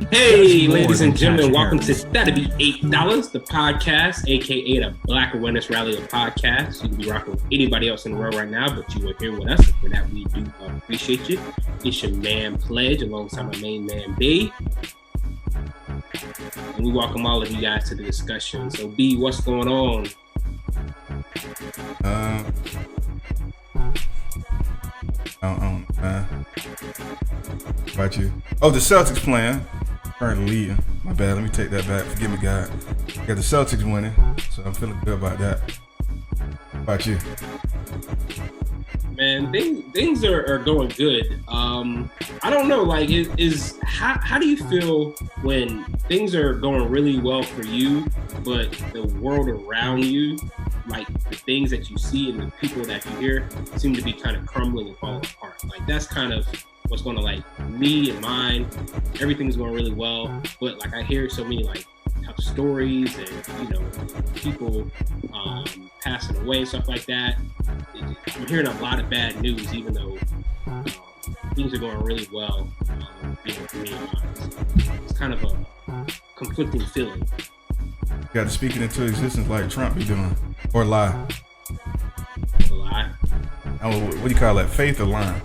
Hey, ladies and gentlemen, welcome to That'll Be $8, the podcast, aka the Black Awareness Rally of Podcasts. You can be rocking with anybody else in the world right now, but you are here with us, and for that we do appreciate you. It's your man Pledge alongside my main man B. And we welcome all of you guys to the discussion. So B, what's going on? I don't know, man. How about you? Oh, the Celtics playing. Currently leading. My bad. Let me take that back. Forgive me, God. Got the Celtics winning, so I'm feeling good about that. How about you? Man, things are going good. I don't know. Like, how do you feel when things are going really well for you, but the world around you, like the things that you see and the people that you hear, seem to be kind of crumbling and falling apart? Like, that's kind of what's going to, like, me and mine. Everything's going really well, but like I hear so many like tough stories and people passing away and stuff like that. I'm hearing a lot of bad news, even though things are going really well. For me and mine, it's kind of a conflicting feeling. You got to speak it into existence like Trump be doing, or lie. A lie. What do you call that? Faith or lying?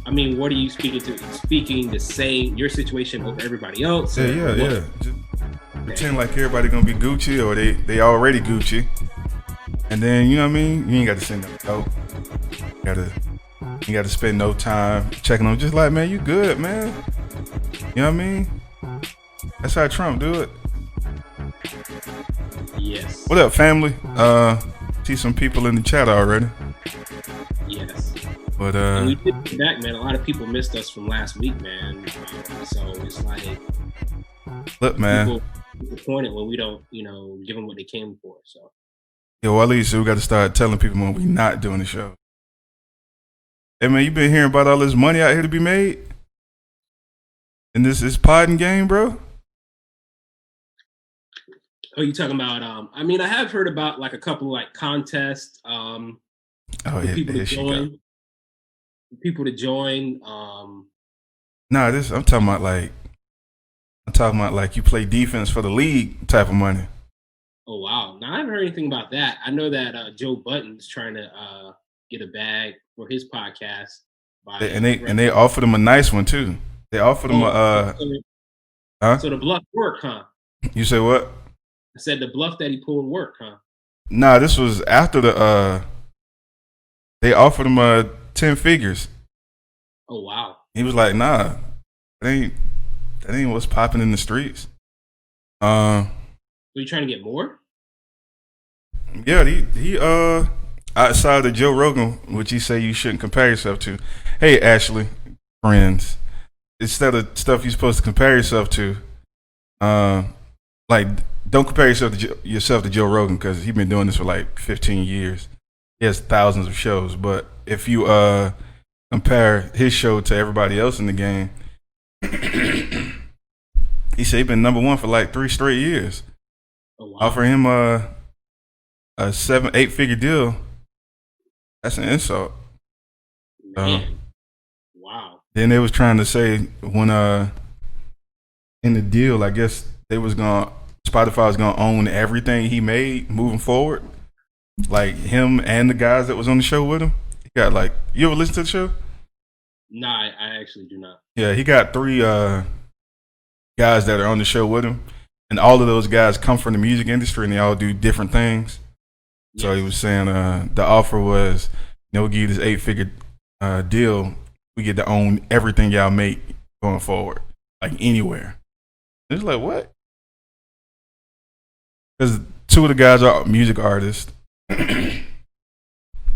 I mean, what are you speaking to? Speaking the same, your situation over everybody else? Yeah. Just pretend like everybody gonna be Gucci, or they already Gucci. And then, you know what I mean? You ain't got to send them dope. You got to spend no time checking them. Just like, man, you good, man. You know what I mean? That's how Trump do it. Yes. What up, family? See some people in the chat already. Yes. But and we did get back, man. A lot of people missed us from last week, man. So it's like, look, man, people disappointed when we don't, give them what they came for. So. Yo, at least we got to start telling people when we not doing the show. Hey, man, you been hearing about all this money out here to be made in this podding game, bro? Oh, you talking about? I mean, I have heard about like a couple like contests. People to join. People to join. Nah, I'm talking about like you play defense for the league type of money. Oh wow! Now I haven't heard anything about that. I know that Joe Budden's trying to get a bag for his podcast. And they offered him a nice one too. They offered him So the bluff worked, huh? You said what? I said the bluff that he pulled worked, huh? Nah, this was after they offered him 10 figures. Oh wow! He was like, nah, that ain't what's popping in the streets. So you trying to get more? Yeah, he outside of Joe Rogan, which he say you shouldn't compare yourself to. Hey, Ashley, friends, instead of stuff you're supposed to compare yourself to, like don't compare yourself to Joe Rogan, because he's been doing this for like 15 years. He has thousands of shows, but if you compare his show to everybody else in the game, he said he been number one for like 3 straight years. Oh, wow. Offer him a 7-8 figure deal. That's an insult. Man. Wow. Then they was trying to say when in the deal, I guess Spotify was gonna own everything he made moving forward. Like him and the guys that was on the show with him. He got like, you ever listen to the show? Nah, I actually do not. Yeah, he got 3 guys that are on the show with him, and all of those guys come from the music industry, and they all do different things. Yes. So he was saying the offer was, we'll give you this 8-figure deal. We get to own everything y'all make going forward, like anywhere. It's like, what? Because 2 of the guys are music artists, and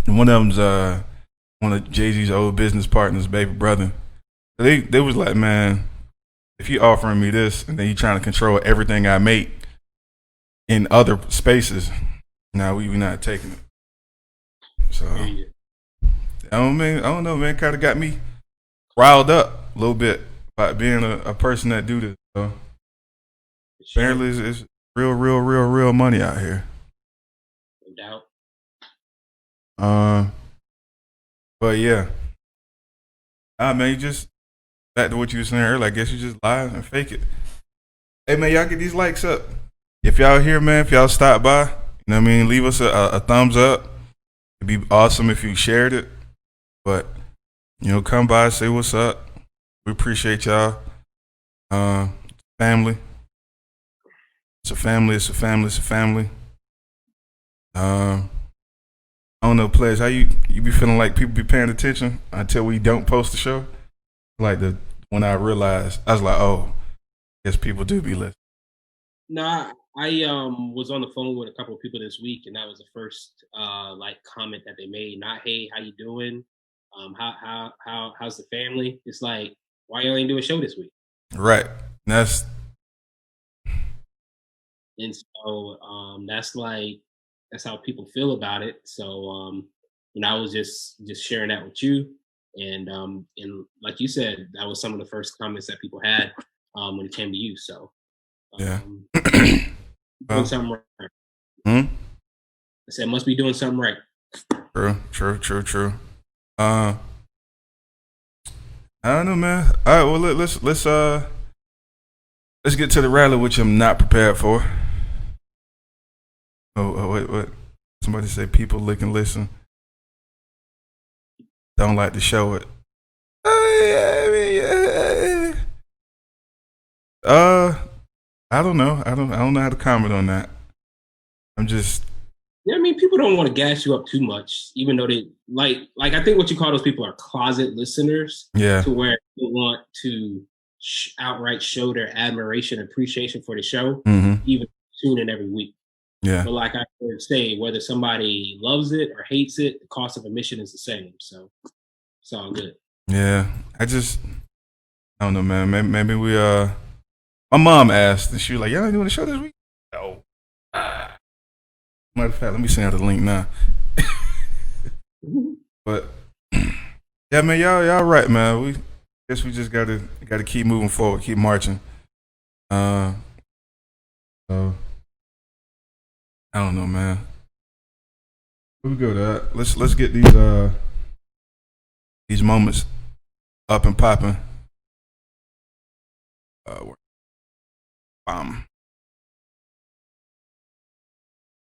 one of them's one of Jay-Z's old business partners, baby brother. So they was like, man, if you offering me this and then you trying to control everything I make in other spaces, now we not taking it. So I don't know, man. Kind of got me riled up a little bit about being a person that do this. So apparently, it's real money out here. No doubt. But yeah, man, you just back to what you were saying earlier. I guess you just lie and fake it. Hey man, y'all get these likes up. If y'all here, man, if y'all stop by, you know what I mean, leave us a thumbs up. It'd be awesome if you shared it. But come by, say what's up. We appreciate y'all. Family. It's a family. It's a family. It's a family. I don't know, players. How you be feeling like people be paying attention until we don't post the show? Like when I realized, I was like, oh, guess people do be listening. Nah, I was on the phone with a couple of people this week, and that was the first like comment that they made. Not, hey, how you doing? How's the family? It's like, why you ain't do a show this week? Right. That's And so that's how people feel about it. So I was just sharing that with you, and like you said, that was some of the first comments that people had when it came to you. So yeah. um, doing Well, something right. hmm? I said must be doing something right. True. Uh, I don't know, man. All right, well let's get to the rally, which I'm not prepared for. Wait, what? Somebody say people look and listen. Don't like to show it. I don't know. I don't know how to comment on that. I'm just Yeah, I mean, people don't want to gas you up too much, even though they like. I think what you call those people are closet listeners, yeah. to where they want to outright show their admiration, appreciation for the show, Mm-hmm. even tune in every week. Yeah. But like I would say, whether somebody loves it or hates it, the cost of admission is the same. So it's all good. Yeah. I don't know, man. Maybe we my mom asked, and she was like, "Y'all ain't doing the show this week?" No. Matter of fact, let me send her the link now. But yeah, man, y'all right, man. We guess we just gotta keep moving forward, keep marching. So I don't know, man. Where we go to that? Let's get these moments up and popping.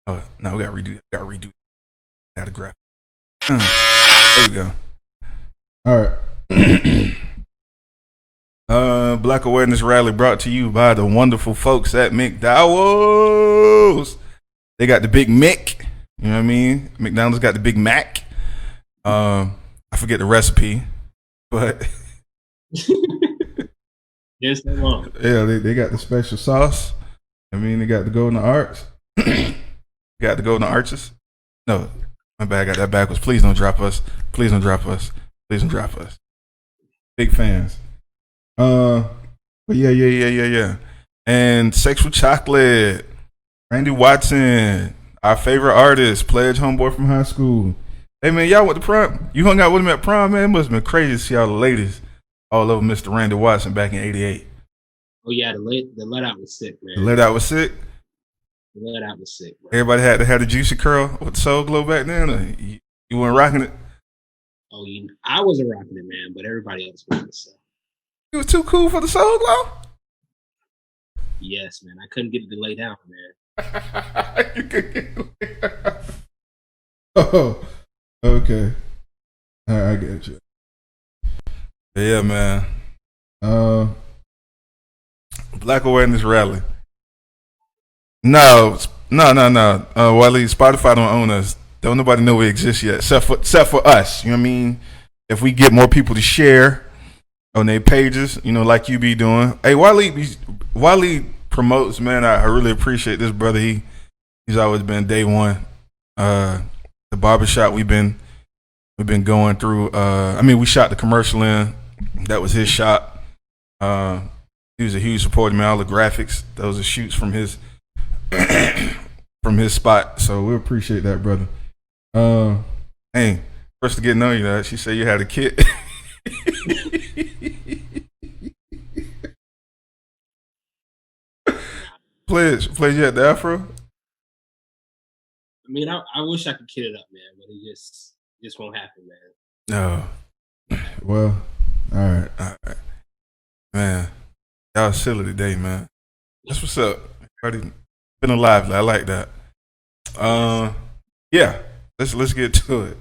Oh no, we gotta redo. Gotta graph. There we go. All right. Black Awareness Rally brought to you by the wonderful folks at McDowell's. They got the Big Mick. You know what I mean? McDonald's got the Big Mac. I forget the recipe, but Yes, so long. yeah, they got the special sauce. I mean, they got the golden arcs. Got the golden arches. No, my bad. I got that backwards. Please don't drop us. Please don't drop us. Please don't drop us. Big fans. But yeah. And Sexual Chocolate. Randy Watson, our favorite artist, pledge homeboy from high school. Hey man, y'all went to prom? You hung out with him at prom, man? It must have been crazy to see all the ladies all over Mr. Randy Watson back in '88. Oh yeah, the let out was sick, man. The let out was sick. The let out was sick, bro. Everybody had to have the juicy curl with the Soul Glow back then. You weren't rocking it. Oh, I wasn't rocking it, man, but everybody else was. So. You was too cool for the Soul Glow. Yes, man. I couldn't get it to lay down, man. Oh, okay. All right, I get you. Yeah, man. Black Awareness Rally. No. Wally, Spotify don't own us. Don't nobody know we exist yet, except for us. You know what I mean? If we get more people to share on their pages, like you be doing. Hey, Wally promotes, man. I really appreciate this brother. He's always been day one. The barbershop we've been going through. We shot the commercial in. That was his shop. He was a huge supporter, man. All the graphics, those are shoots from his spot. So we appreciate that, brother. Hey, first to get to know you, that she said you had a kid. Pledge, you had the afro? I mean, I wish I could kid it up, man, but it just won't happen, man. No. Well, all right, man. Y'all silly today, man. That's what's up. Everybody feeling lively. I like that. Yes. Yeah. Let's get to it.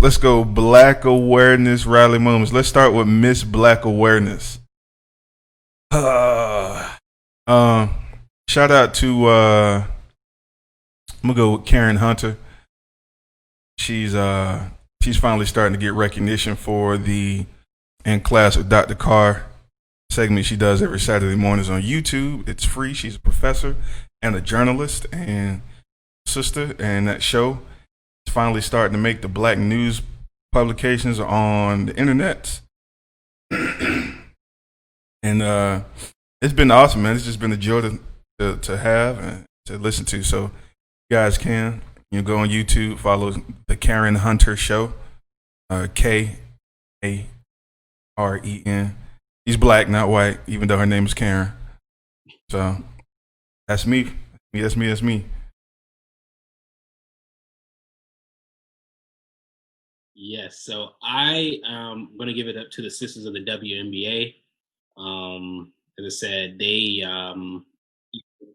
Let's go Black Awareness Rally Moments. Let's start with Miss Black Awareness. Um, Shout out to I'm gonna go with Karen Hunter. She's finally starting to get recognition for the In Class with Dr. Carr segment she does every Saturday mornings on YouTube. It's free. She's a professor and a journalist and sister, and that show is finally starting to make the black news publications on the internet. And it's been awesome, man. It's just been a joy to have and to listen to. So you guys can go on YouTube, follow the Karen Hunter Show, Karen. She's black, not white, even though her name is Karen. So that's me. That's me. Yes. So I am going to give it up to the sisters of the WNBA. As I said, they,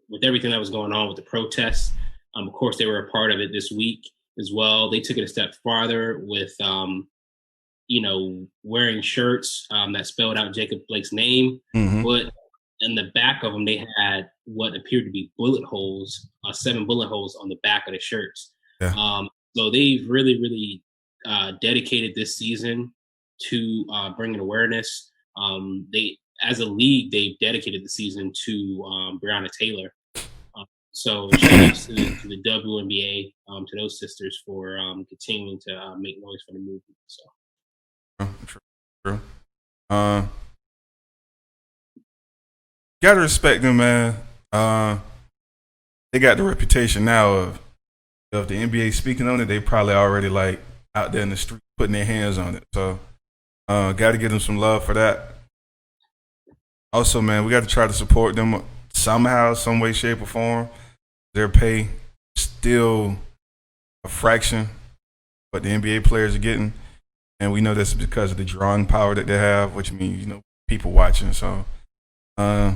with everything that was going on with the protests, of course, they were a part of it this week as well. They took it a step farther with, wearing shirts that spelled out Jacob Blake's name, Mm-hmm. but in the back of them, they had what appeared to be bullet holes, 7 bullet holes on the back of the shirts. Yeah. So they've really dedicated this season to bringing awareness. They, as a league, they've dedicated the season to Breonna Taylor. So shout outs to the WNBA, to those sisters for continuing to make noise for the movement. So. True. Gotta respect them, man. They got the reputation now of if the NBA speaking on it, they probably already like out there in the street putting their hands on it. So gotta give them some love for that. Also, man, we got to try to support them somehow, some way, shape, or form. Their pay still a fraction what the NBA players are getting, and we know that's because of the drawing power that they have, which means people watching. So I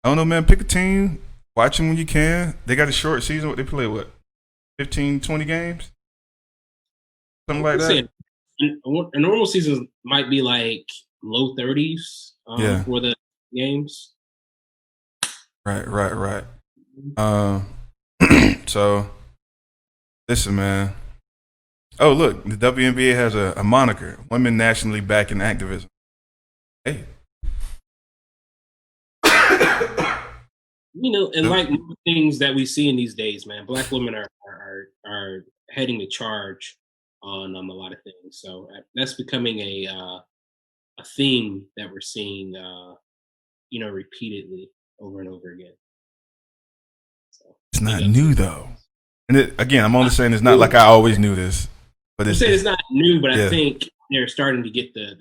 don't know, man. Pick a team, watch them when you can. They got a short season. What they play, 15, 20 games, something like that. A normal season might be like low 30s for the games. Right. So listen, man. Oh, look, the WNBA has a moniker: Women Nationally Backing Activism. Hey. And like things that we see in these days, man, Black women are heading the charge on a lot of things. So that's becoming a theme that we're seeing, repeatedly over and over again. So, it's not new though, and again, I'm only saying it's not like I always knew this, but it's not new. But I think they're starting to get the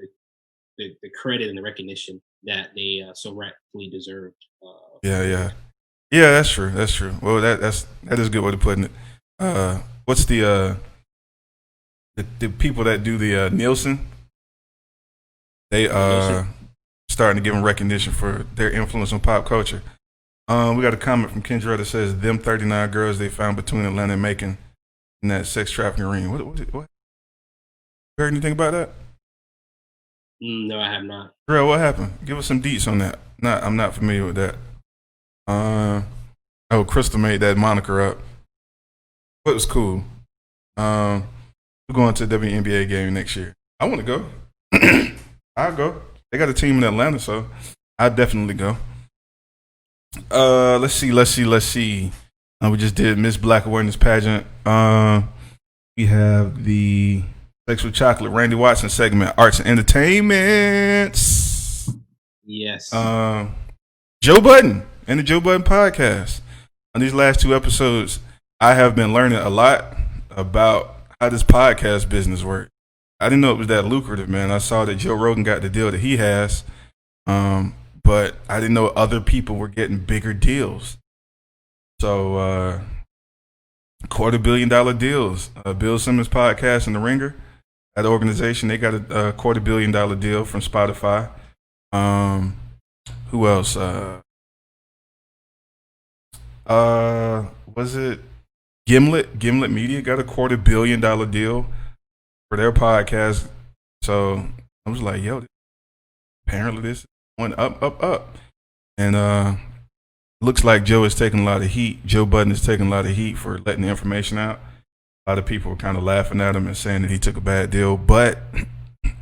credit and the recognition that they so rightfully deserve. Yeah. That's true. Well, that is a good way of putting it. What's the people that do the Nielsen? They starting to give them recognition for their influence on pop culture. We got a comment from Kendra that says, "Them 39 girls they found between Atlanta and Macon in that sex trafficking ring." What? Heard anything about that? No, I have not. Girl, what happened? Give us some deets on that. I'm not familiar with that. Crystal made that moniker up. It was cool. We're going to the WNBA game next year. I want to go. I'll go. They got a team in Atlanta, so I'll definitely go. Let's see. We just did Miss Black Awareness pageant. We have the Sex with Chocolate Randy Watson segment, Arts and Entertainment. Yes. Joe Budden and the Joe Budden podcast. On these last 2 episodes, I have been learning a lot about how this podcast business works. I didn't know it was that lucrative, man. I saw that Joe Rogan got the deal that he has, but I didn't know other people were getting bigger deals. So, $250 million deals. Bill Simmons podcast and The Ringer that organization. They got a $250 million deal from Spotify. Who else? Was it Gimlet? Gimlet Media got a $250 million deal for their podcast. So I was like, yo, apparently this went up. And looks like Joe is taking a lot of heat. Joe Budden is taking a lot of heat for letting the information out. A lot of people were kind of laughing at him and saying that he took a bad deal. But as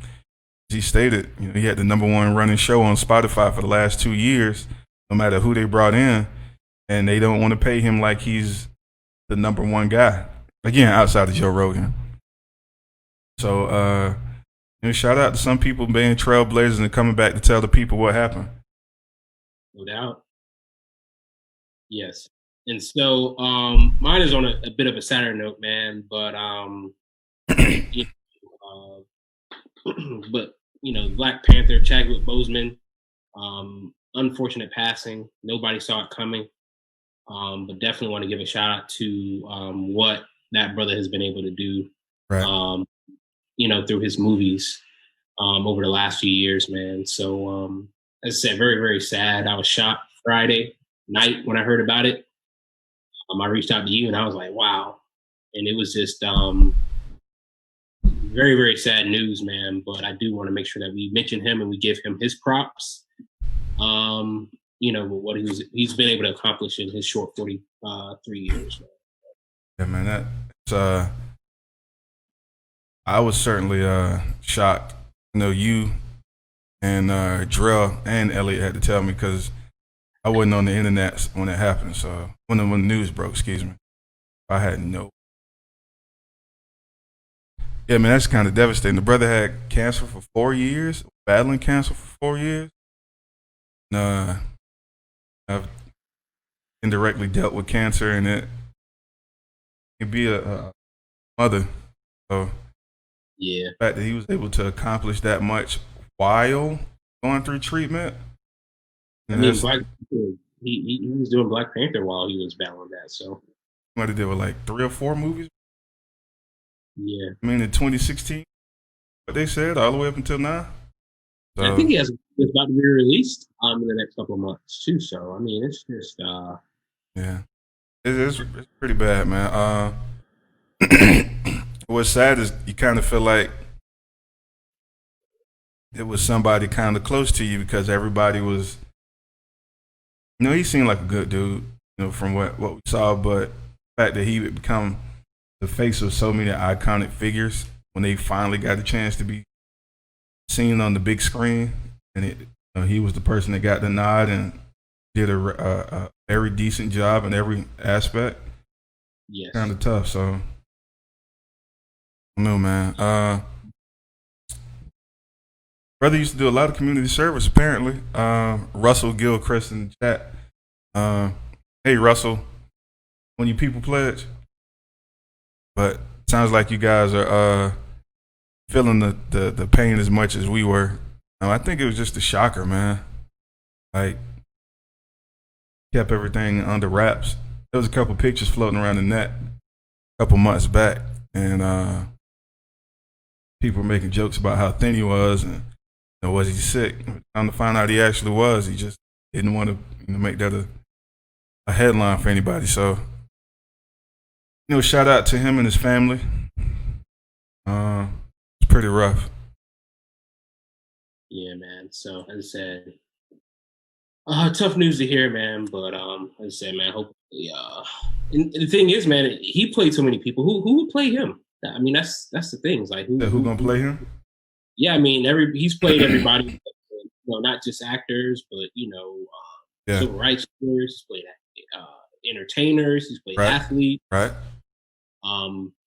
he stated, he had the #1 running show on Spotify for the last 2 years, no matter who they brought in. And they don't want to pay him like he's the #1 guy. Again, outside of Joe Rogan. So, shout out to some people being trailblazers and coming back to tell the people what happened. No doubt. Yes. And so mine is on a bit of a sadder note, man. But Black Panther, Chadwick Boseman, unfortunate passing. Nobody saw it coming. But definitely want to give a shout out to what that brother has been able to do, right. Through his movies over the last few years, man. So as I said, very, very sad. I was shocked Friday night when I heard about it. I reached out to you and I was like, wow. And it was just very, very sad news, man. But I do want to make sure that we mention him and we give him his props. What he's been able to accomplish in his short 43 years. Man. Yeah, man, that's I was certainly shocked. You and Drell and Elliot had to tell me because I wasn't on the internet when it happened. So when the news broke, excuse me, I had no. Yeah, man, that's kind of devastating. The brother had cancer for 4 years, battling cancer for 4 years. I've indirectly dealt with cancer, and it can be a mother. So yeah, the fact that he was able to accomplish that much while going through treatment. I mean, he was doing Black Panther while he was battling that. So might have did with like 3 or 4 movies. Yeah, I mean in 2016, what they said all the way up until now. So, I think it's about to be released in the next couple of months too. So I mean, it's just yeah, it's pretty bad, man. What's sad is you kind of feel like it was somebody kind of close to you because everybody was, he seemed like a good dude, from what we saw, but the fact that he would become the face of so many iconic figures when they finally got a chance to be seen on the big screen, and he was the person that got the nod and did a very decent job in every aspect. Yes, kind of tough. So, no, man. Brother used to do a lot of community service. Apparently, Russell Gilchrist in the chat. Hey, Russell, when you people pledge, but sounds like you guys are feeling the pain as much as we were. I think it was just a shocker, man. Like, kept everything under wraps. There was a couple pictures floating around the net a couple months back, and people were making jokes about how thin he was and was he sick. Time to find out he actually was. He just didn't want to make that a headline for anybody. So, shout out to him and his family. It's pretty rough. Yeah, man. So as I said, tough news to hear, man. But as I said, man, hopefully. And the thing is, man, he played so many people. Who would play him? I mean, that's the thing. It's like who gonna play him? Yeah, I mean, he's played everybody. Not just actors, but civil rights leaders. He's played entertainers. He's played athletes. Right.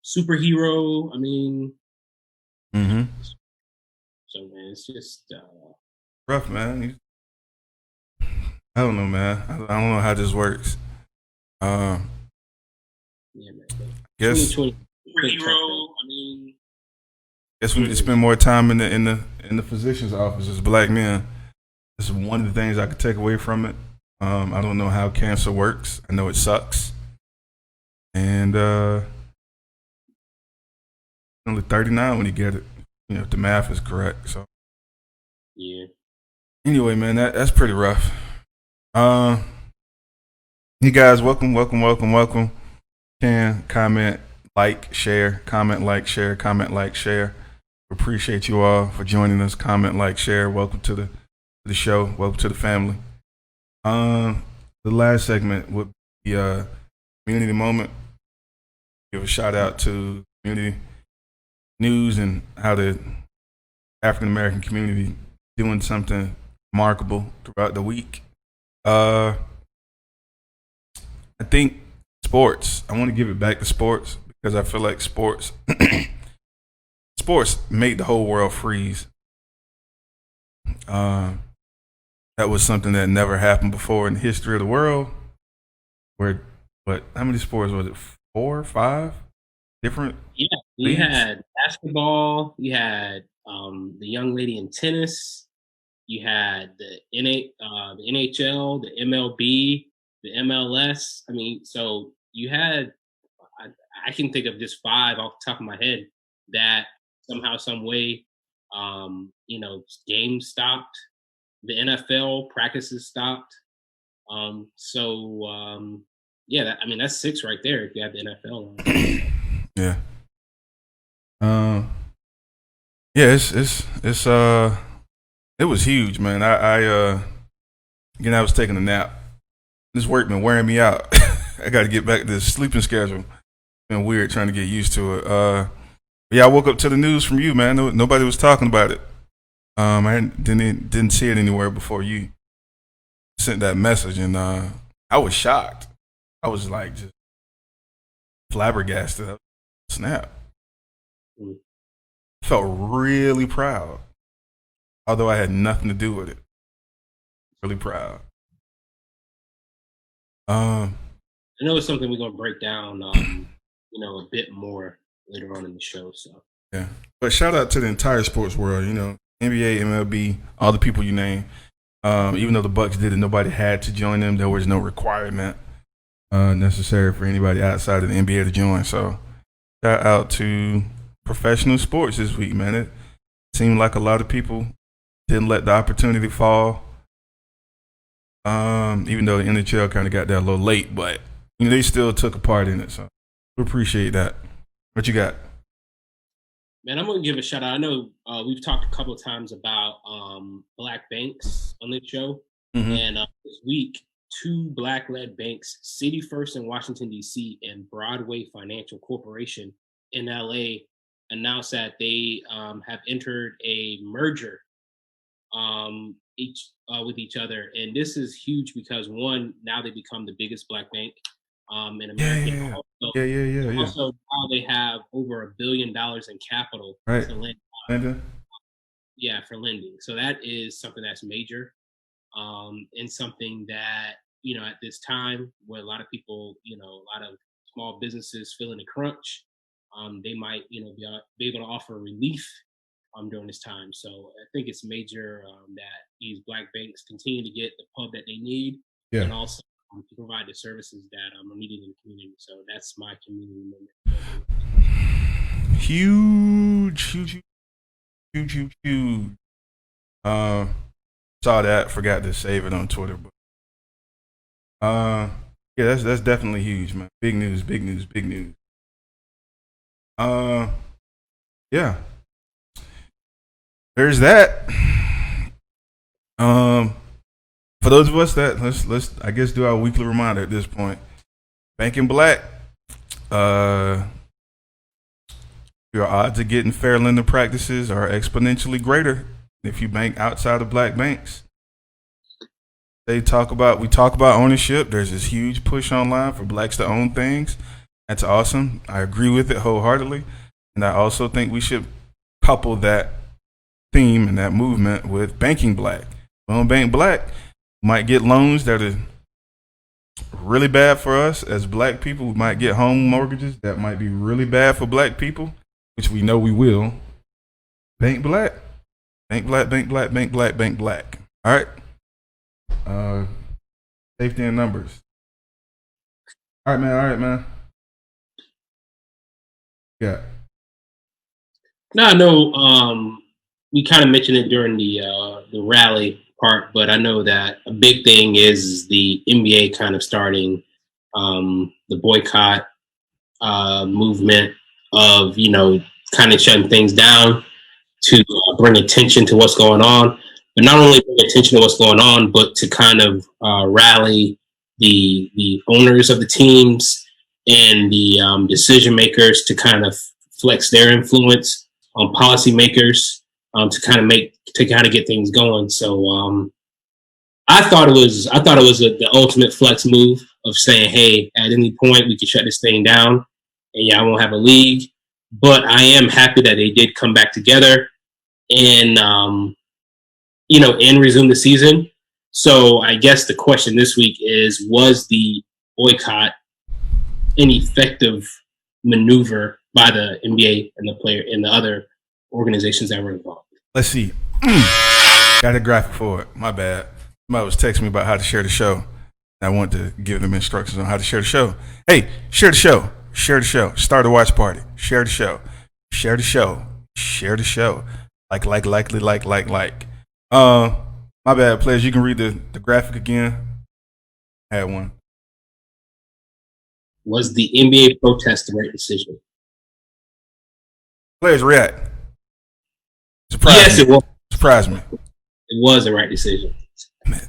Superhero. I mean. Mm-hmm. So man, it's just rough, man. I don't know, man. I don't know how this works. Yeah, man. Guess superhero. I mean. Guess we need to spend more time in the physician's office as black men. This is one of the things I could take away from it. I don't know how cancer works. I know it sucks. And only 39 when you get it. if the math is correct. So Yeah. anyway, man, that's pretty rough. Uh, you guys, welcome. Can comment, like, share, comment, like, share, comment, like, share. Appreciate you all for joining us. Comment, like, share. Welcome to the show. Welcome to the family. The last segment would be community moment. Give a shout out to community news and how the African American community doing something remarkable throughout the week. I think sports. I want to give it back to sports because I feel like sports made the whole world freeze. That was something that never happened before in the history of the world. Where, but how many sports was it? 4 or 5 different Yeah. You leagues? had basketball, you had the young lady in tennis, you had the NHL, the MLB, the MLS. I mean, so you had I, I can think of just 5 off the top of my head that somehow, some way, games stopped. The NFL practices stopped. Yeah, that's 6 right there if you have the NFL on. Yeah. Um. Yeah. It's it was huge, man. Again, I was taking a nap. This work been wearing me out. I got to get back to this sleeping schedule. Been weird trying to get used to it. Yeah, I woke up to the news from you, man. Nobody was talking about it. I didn't see it anywhere before you sent that message, and I was shocked. I was like just flabbergasted. Snap. Mm. Felt really proud, although I had nothing to do with it. Really proud. Um, I know it's something we're gonna break down, a bit more later on in the show. So yeah, but shout out to the entire sports world. NBA, MLB, all the people you name. Even though the Bucks did it, nobody had to join them. There was no requirement necessary for anybody outside of the NBA to join. So shout out to professional sports this week, man. It seemed like a lot of people didn't let the opportunity fall. Even though the NHL kind of got there a little late, but they still took a part in it. So we appreciate that. What you got? man, I'm gonna give a shout out. I know we've talked a couple of times about black banks on this show, and this week, 2 black-led banks, City First in Washington D.C. and Broadway Financial Corporation in L.A., announced that they have entered a merger each with each other, and this is huge because one, now they become the biggest black bank in America. Yeah. Also, now they have over $1 billion in capital Right. to lend. Linda? Yeah, for lending. So that is something that's major, and something that at this time where a lot of people, a lot of small businesses feeling the crunch, they might be able to offer relief during this time. So I think it's major that these black banks continue to get the pub that they need, and Yeah. also to provide the services that are needed in the community. So that's my community movement. Huge. Saw that, forgot to save it on Twitter. But yeah, that's definitely huge, man. Big news. Yeah. There's that. For those of us that let's I guess do our weekly reminder at this point. Banking black, your odds of getting fair lending practices are exponentially greater if you bank outside of black banks. We talk about ownership. There's this huge push online for blacks to own things. That's awesome. I agree with it wholeheartedly, and I also think we should couple that theme and that movement with banking black. We don't bank black, we might get loans that are really bad for us as black people. We might get home mortgages that might be really bad for black people, which we know we will. Bank black. Bank black. All right. Safety in numbers. All right, man. Yeah. No, I know. We kind of mentioned it during the rally part, but I know that a big thing is the NBA kind of starting the boycott movement of kind of shutting things down to bring attention to what's going on, but not only bring attention to what's going on, but to kind of rally the owners of the teams and the decision makers to kind of flex their influence on policymakers to kind of get things going. So I thought it was the ultimate flex move of saying, hey, at any point we can shut this thing down, and yeah, I won't have a league. But I am happy that they did come back together and and resume the season. So I guess the question this week is: was the boycott an effective maneuver by the NBA and the player and the other organizations that were involved? Let's see. Got a graphic for it. My bad. Somebody was texting me about how to share the show. I want to give them instructions on how to share the show. Hey, share the show. Share the show. Start a watch party. Share the show. Share the show. Share the show. Like. My bad, players. You can read the graphic again. I had one. Was the NBA protest the right decision? Players react. Yes, it was. Surprise me. It was the right decision. Man.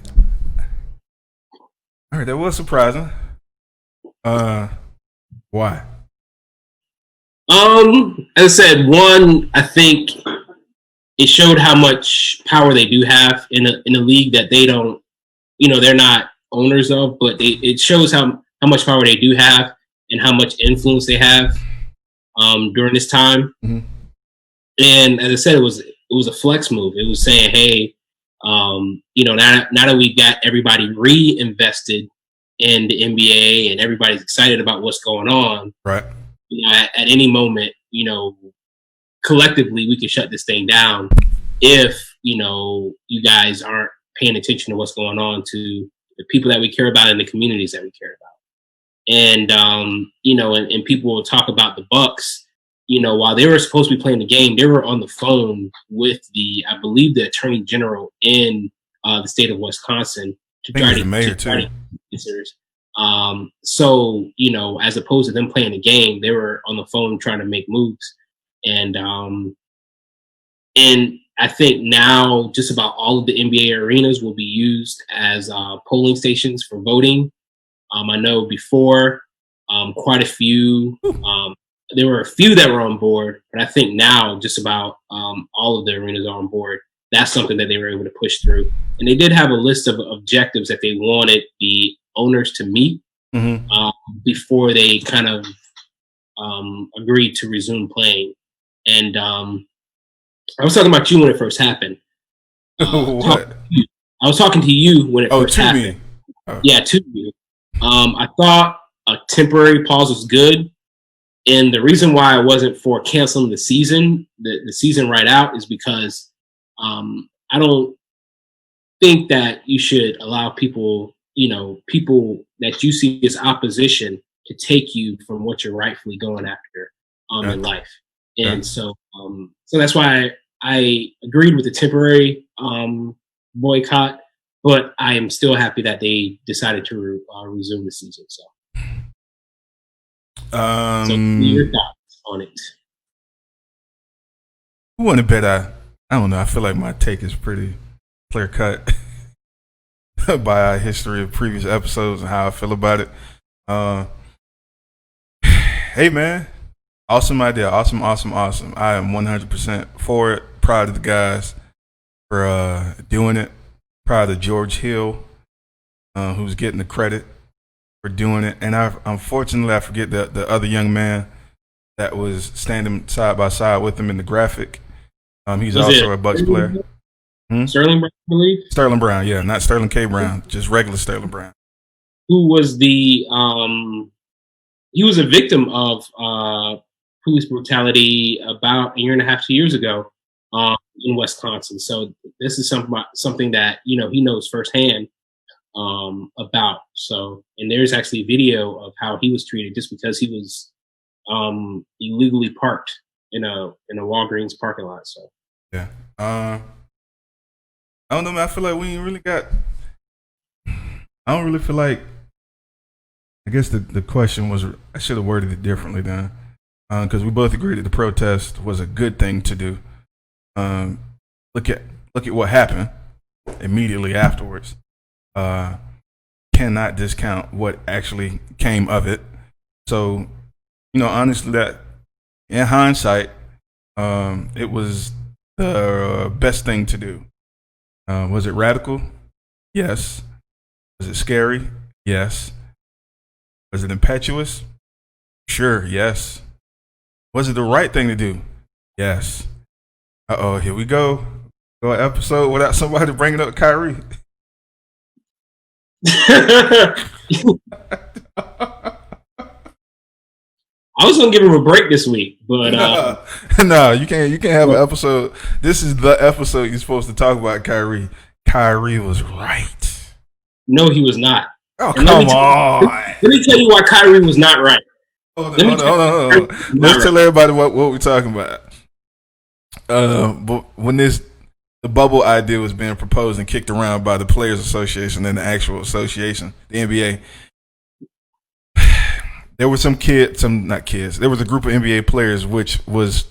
All right, that was surprising. Why? As I said, one, I think it showed how much power they do have in a league that they don't, they're not owners of, but it shows how much power they do have and how much influence they have during this time. Mm-hmm. And as I said, it was a flex move. It was saying, hey, now that we got everybody reinvested in the NBA and everybody's excited about what's going on, right? At any moment, collectively we can shut this thing down if you guys aren't paying attention to what's going on to the people that we care about and the communities that we care about. And and people will talk about the Bucks. While they were supposed to be playing the game, they were on the phone with I believe, the attorney general in the state of Wisconsin to try to mayor too. So as opposed to them playing the game, they were on the phone trying to make moves, and I think now just about all of the NBA arenas will be used as polling stations for voting. I know before quite a few. There were a few that were on board, but I think now just about all of the arenas are on board. That's something that they were able to push through. And they did have a list of objectives that they wanted the owners to meet before they kind of agreed to resume playing. And I was talking about you when it first happened. What? I was talking to you when it first happened. Yeah, to you. I thought a temporary pause was good. And the reason why I wasn't for canceling the season right out is because I don't think that you should allow people that you see as opposition to take you from what you're rightfully going after in life. And so that's why I agreed with the temporary boycott, but I am still happy that they decided to resume the season. So your thoughts on it? Who want to bet? I don't know. I feel like my take is pretty clear cut by our history of previous episodes and how I feel about it. Hey man, awesome idea. Awesome. I am 100% for it. Proud of the guys for doing it. Proud of George Hill, who's getting the credit for doing it. And unfortunately I forget the other young man that was standing side by side with him in the graphic. He's also a Bucks player. Sterling Brown, I believe. Sterling Brown, yeah, not Sterling K. Brown, just regular Sterling Brown. Who was he was a victim of police brutality about a year and a half, 2 years ago in Wisconsin. So this is something that he knows firsthand about. So, and there's actually video of how he was treated just because he was illegally parked in a Walgreens parking lot. So yeah. I don't know, man. I feel like we ain't really got. I don't really feel like. I guess the question was I should have worded it differently then, because we both agreed that the protest was a good thing to do. Um, look at what happened immediately afterwards. Cannot discount what actually came of it. So, honestly, that in hindsight, it was the best thing to do. Was it radical? Yes. Was it scary? Yes. Was it impetuous? Sure, yes. Was it the right thing to do? Yes. Here we go. Go an episode without somebody bringing up Kyrie. I was gonna give him a break this week, but no, you can't have an episode. This is the episode you're supposed to talk about Kyrie. Kyrie was right. No, he was not. Oh, come on. Let me tell you why Kyrie was not right. Hold on. Let's tell everybody what we're talking about. But when the bubble idea was being proposed and kicked around by the Players Association and the actual association, the NBA, there were not kids. There was a group of NBA players, which was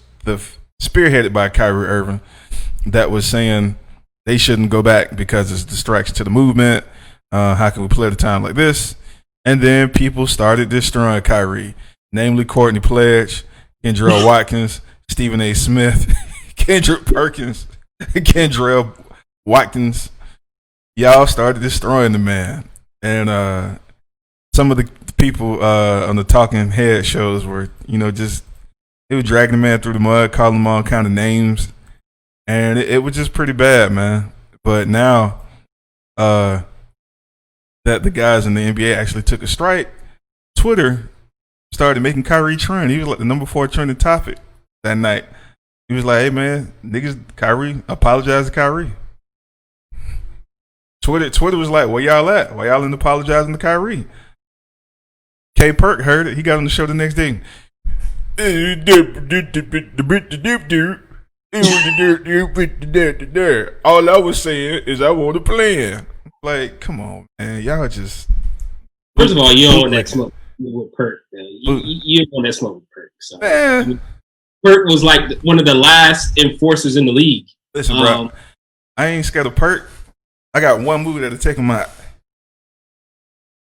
spearheaded by Kyrie Irving, that was saying they shouldn't go back because it's a distraction to the movement. How can we play at a time like this? And then people started destroying Kyrie, namely Courtney Pledge, Kendrell Watkins, Stephen A. Smith, Kendrick Perkins, Kendrell Watkins. Y'all started destroying the man. And some of the people on the talking head shows were, just it was dragging the man through the mud, calling him all kind of names. And it was just pretty bad, man. But now that the guys in the NBA actually took a strike, Twitter started making Kyrie trend. He was like the number 4 trending topic that night. He was like, "Hey man, niggas, Kyrie, apologize to Kyrie." Twitter was like, "Where y'all at? Why y'all ain't apologizing to Kyrie?" K Perk heard it. He got on the show the next day. All I was saying is I want to play in. Like, come on, man. Y'all just. First of all, you don't want that smoke with Perk. You don't want that smoke with Perk. So. Man. Perk was like one of the last enforcers in the league. Listen, bro. I ain't scared of Perk. I got one move that'll take him out.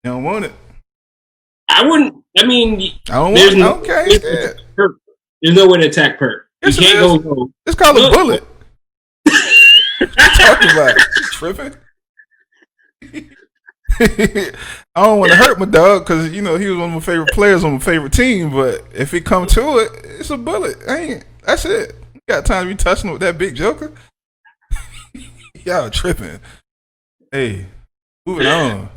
You don't want it? I wouldn't. I mean, I don't want it. Okay. Perk. There's no way to attack Perk. You can't go. It's called a bullet. What you talking about? You tripping? I don't want to hurt my dog because he was one of my favorite players on my favorite team. But if it come to it, it's a bullet. That's it. You got time to be touching with that big joker? Y'all tripping. Hey, moving on.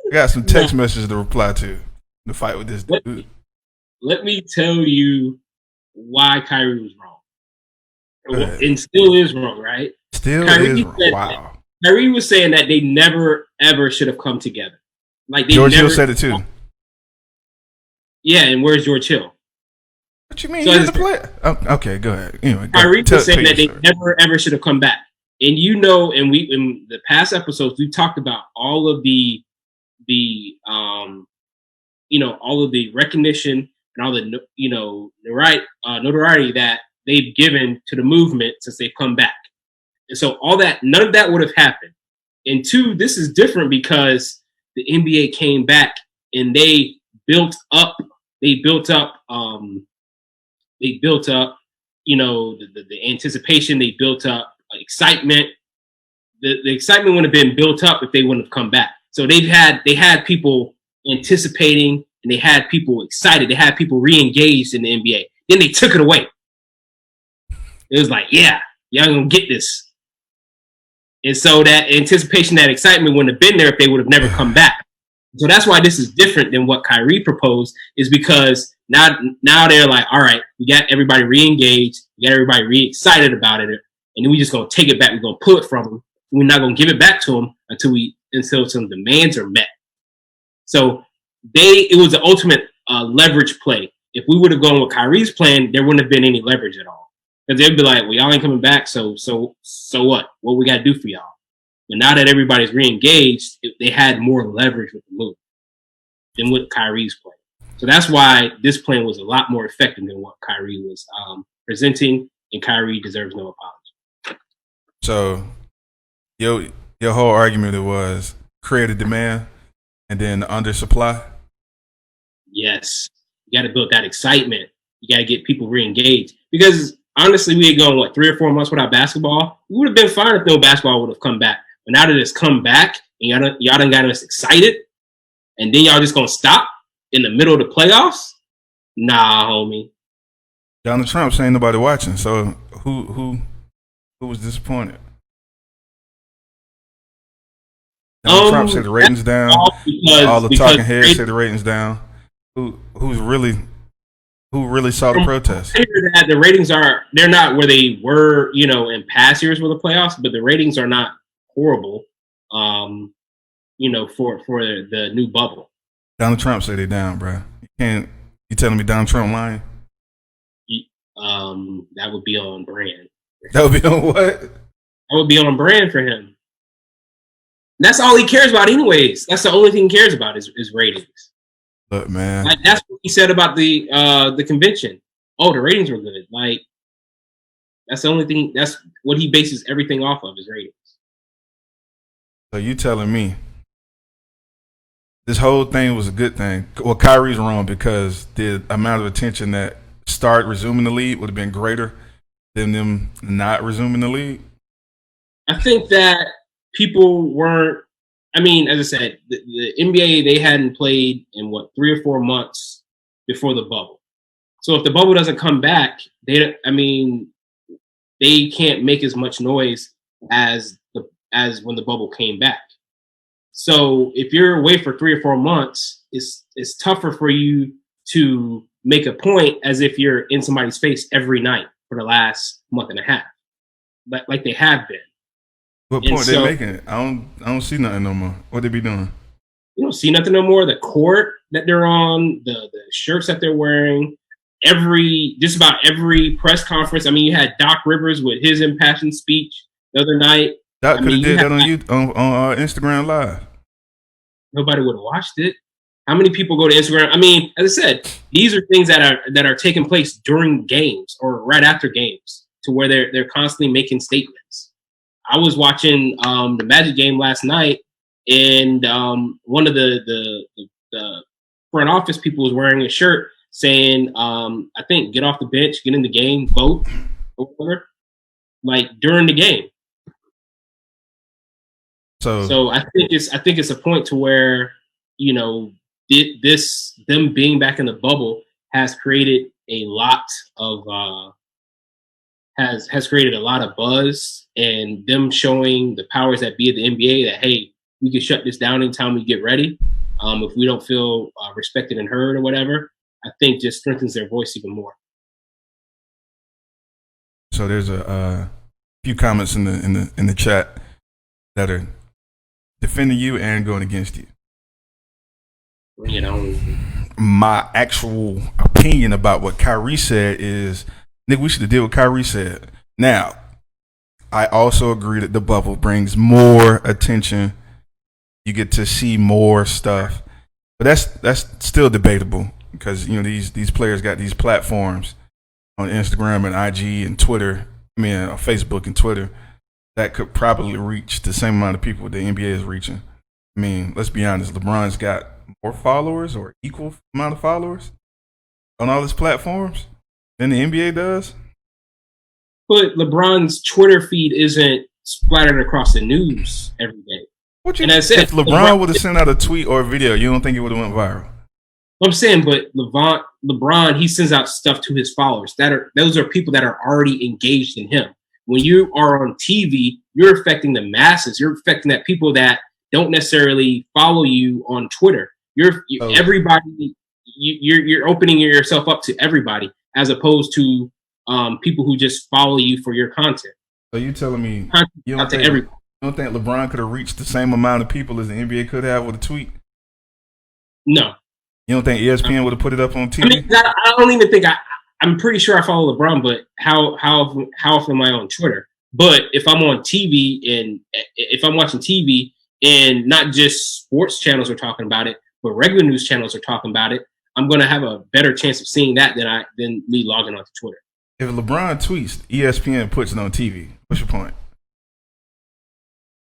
I got some text messages to reply to fight with this dude. Let me tell you why Kyrie was wrong. And still is wrong, right? Kyrie is wrong. Wow. Kyrie was saying that they never, ever should have come together. Like George Hill said it too. Yeah, and where's George Hill? What you mean? So he's the player. Oh, okay, go ahead. Anyway, Kyrie was saying that they never, ever should have come back. And and we in the past episodes we talked about all of the all of the recognition and all the notoriety that they've given to the movement since they've come back. And so none of that would have happened. And 2, this is different because the NBA came back and they built up, the anticipation, they built up excitement. The excitement wouldn't have been built up if they wouldn't have come back. So they had people anticipating and they had people excited. They had people re-engaged in the NBA. Then they took it away. It was like, yeah, y'all gonna get this. And so that anticipation, that excitement wouldn't have been there if they would have never come back. So that's why this is different than what Kyrie proposed, is because now they're like, all right, we got everybody re-engaged, we got everybody re-excited about it, and then we just gonna take it back, we're gonna pull it from them. We're not gonna give it back to them until some demands are met. So it was the ultimate leverage play. if we would have gone with Kyrie's plan, there wouldn't have been any leverage at all. Because they'd be like, well, y'all ain't coming back, so what? What we got to do for y'all? But now that everybody's re-engaged, they had more leverage with the move than with Kyrie's plan. So that's why this plan was a lot more effective than what Kyrie was presenting, and Kyrie deserves no apology. So your whole argument was create a demand and then undersupply? Yes. You got to build that excitement. You got to get people re-engaged. Because honestly, we had gone, 3 or 4 months without basketball? We would have been fine if no basketball would have come back. But now that it's come back and y'all done got us excited, and then y'all just going to stop in the middle of the playoffs? Nah, homie. Donald Trump saying nobody watching. So who was disappointed? Donald Trump said the ratings down. All the talking heads said the ratings down. Who really saw the protest? The ratings they're not where they were, in past years with the playoffs, but the ratings are not horrible. For the new bubble. Donald Trump said they down, bro. You telling me Donald Trump lying? That would be on brand. That would be on what? That would be on brand for him. That's all he cares about, anyways. That's the only thing he cares about is ratings. Look, man. Like, that's what he said about the convention. Oh, the ratings were good. Like, that's the only thing. That's what he bases everything off of, is ratings. So you telling me this whole thing was a good thing? Well, Kyrie's wrong because the amount of attention that started resuming the league would have been greater than them not resuming the league. I think that people weren't. I mean, as I said, the NBA, they hadn't played in 3 or 4 months before the bubble. So if the bubble doesn't come back, they can't make as much noise as when the bubble came back. So if you're away for 3 or 4 months, it's tougher for you to make a point as if you're in somebody's face every night for the last month and a half, like they have been. What point they making? I don't see nothing no more. What they be doing? You don't see nothing no more. The court that they're on, the shirts that they're wearing, just about every press conference. I mean, you had Doc Rivers with his impassioned speech the other night. Doc could have did that on Instagram Live. Nobody would have watched it. How many people go to Instagram? I mean, as I said, these are things that are taking place during games or right after games, to where they're constantly making statements. I was watching the Magic game last night, and one of the front office people was wearing a shirt saying, I think, get off the bench, get in the game, vote, or whatever, like during the game. So I think it's a point to where, them being back in the bubble has created a lot of has created a lot of buzz, and them showing the powers that be at the NBA that, hey, we can shut this down anytime we get ready. If we don't feel respected and heard or whatever, I think just strengthens their voice even more. So there's a few comments in the chat that are defending you and going against you. My actual opinion about what Kyrie said is, nigga, we should have did what Kyrie said. Now, I also agree that the bubble brings more attention. You get to see more stuff, but that's still debatable because these players got these platforms on Instagram and IG and Twitter. I mean, on Facebook and Twitter that could probably reach the same amount of people the NBA is reaching. I mean, let's be honest. LeBron's got more followers or equal amount of followers on all his platforms than the NBA does. But LeBron's Twitter feed isn't splattered across the news every day. If LeBron would have sent out a tweet or a video, you don't think it would have went viral? I'm saying, but LeBron, he sends out stuff to his followers. Those are people that are already engaged in him. When you are on TV, you're affecting the masses. You're affecting that people that don't necessarily follow you on Twitter. Everybody. You're opening yourself up to everybody, as opposed to people who just follow you for your content. So you telling me you don't think LeBron could have reached the same amount of people as the NBA could have with a tweet? No. You don't think ESPN would have put it up on I mean, TV? I don't even think I'm pretty sure I follow LeBron, but how often am I on Twitter? But if I'm on TV and if I'm watching TV and not just sports channels are talking about it, but regular news channels are talking about it, I'm gonna have a better chance of seeing that than me logging onto Twitter. If LeBron tweets, ESPN puts it on TV. What's your point?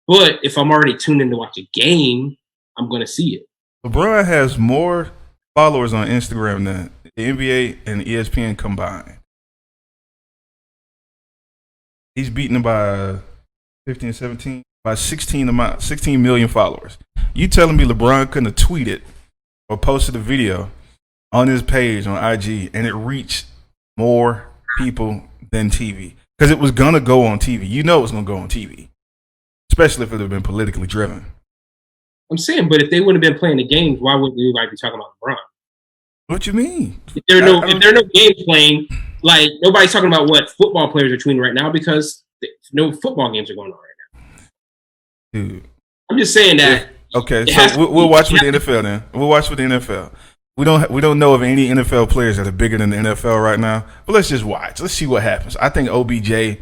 But if I'm already tuned in to watch a game, I'm gonna see it. LeBron has more followers on Instagram than the NBA and ESPN combined. He's beaten them by 15, 17, by 16 million followers. You telling me LeBron couldn't have tweeted or posted a video on his page on IG and it reached more people than TV? Because it was going to go on TV. You know it was going to go on TV, especially if it had been politically driven. I'm saying, but if they wouldn't have been playing the games, why wouldn't anybody be talking about LeBron? What you mean? If there are no games playing, like nobody's talking about what football players are tweeting right now because no football games are going on right now. Dude, I'm just saying that. Okay, so we'll watch with the NFL then. We'll watch with the NFL. We don't know of any NFL players that are bigger than the NFL right now. But let's just watch. Let's see what happens. I think OBJ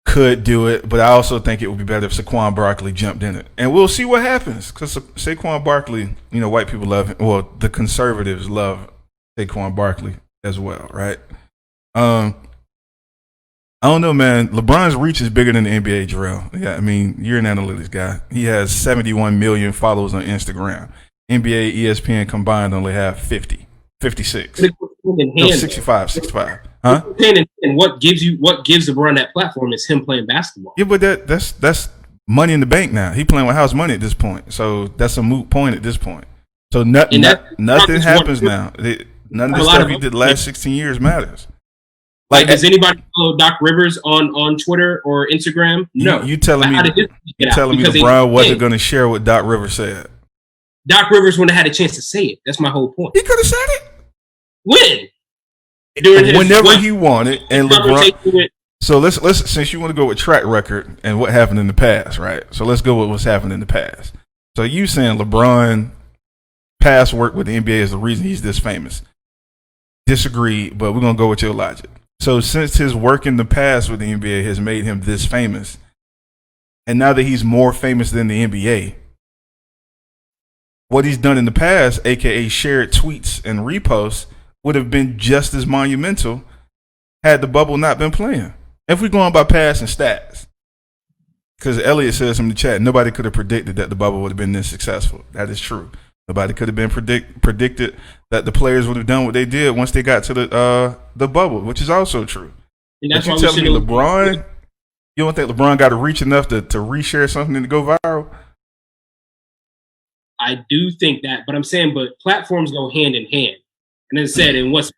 could do it, but I also think it would be better if Saquon Barkley jumped in it. And we'll see what happens because Saquon Barkley, white people love him. Well, the conservatives love Saquon Barkley as well, right? I don't know, man. LeBron's reach is bigger than the NBA, Jarrell. Yeah, I mean, you're an analytics guy. He has 71 million followers on Instagram. NBA, ESPN combined only have 50, 56. No, 65. Huh? And what gives LeBron that platform is him playing basketball. Yeah, but that's money in the bank now. He playing with house money at this point. So that's a moot point at this point. So nothing happens now. None of the stuff he did the last 16 years matters. Like, does anybody follow Doc Rivers on Twitter or Instagram? No. You telling me LeBron wasn't going to share what Doc Rivers said? Doc Rivers wouldn't have had a chance to say it. That's my whole point. He could have said it. When? Whenever he wanted, and LeBron. So let's since you want to go with track record and what happened in the past, right? So let's go with what's happened in the past. So you saying LeBron past work with the NBA is the reason he's this famous? Disagree, but we're gonna go with your logic. So since his work in the past with the NBA has made him this famous, and now that he's more famous than the NBA, what he's done in the past, aka shared tweets and reposts, would have been just as monumental had the bubble not been playing. If we're going by past and stats, because Elliot says in the chat, nobody could have predicted that the bubble would have been this successful. That is true. Nobody could have been predicted that the players would have done what they did once they got to the bubble, which is also true. And that's but you telling me LeBron, you don't think LeBron got to reach enough to reshare something and to go viral? I do think that, but I'm saying, but platforms go hand in hand. And as I said, and what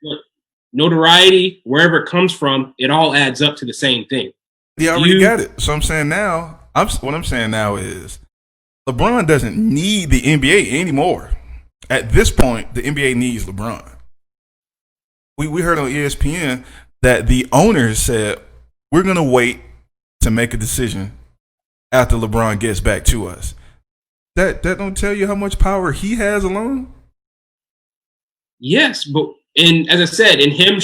notoriety, wherever it comes from, it all adds up to the same thing. Yeah, I already got it. So I'm saying now, what I'm saying now is LeBron doesn't need the NBA anymore. At this point, the NBA needs LeBron. We heard on ESPN that the owners said, we're going to wait to make a decision after LeBron gets back to us. That don't tell you how much power he has alone? Yes, but as I said, in him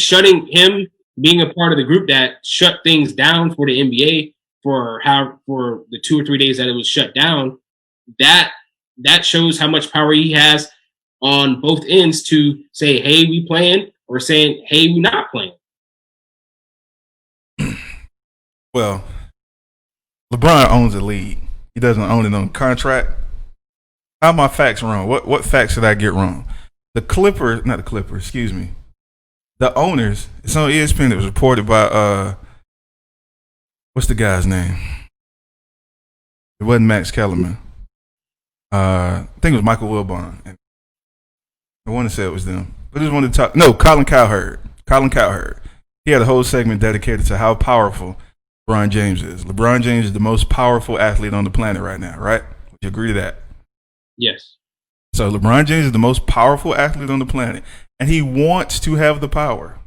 being a part of the group that shut things down for the NBA for the 2 or 3 days that it was shut down, that shows how much power he has on both ends to say, hey, we playing, or saying, hey, we not playing. Well, LeBron owns the league. He doesn't own it on contract. How are my facts wrong? What facts did I get wrong? The owners, it's on ESPN. It was reported by what's the guy's name? It wasn't Max Kellerman. I think it was Michael Wilbon. I want to say it was them. I just wanted to talk. No, Colin Cowherd. He had a whole segment dedicated to how powerful LeBron James is. LeBron James is the most powerful athlete on the planet right now, right? Would you agree to that? Yes. So LeBron James is the most powerful athlete on the planet, and he wants to have the power.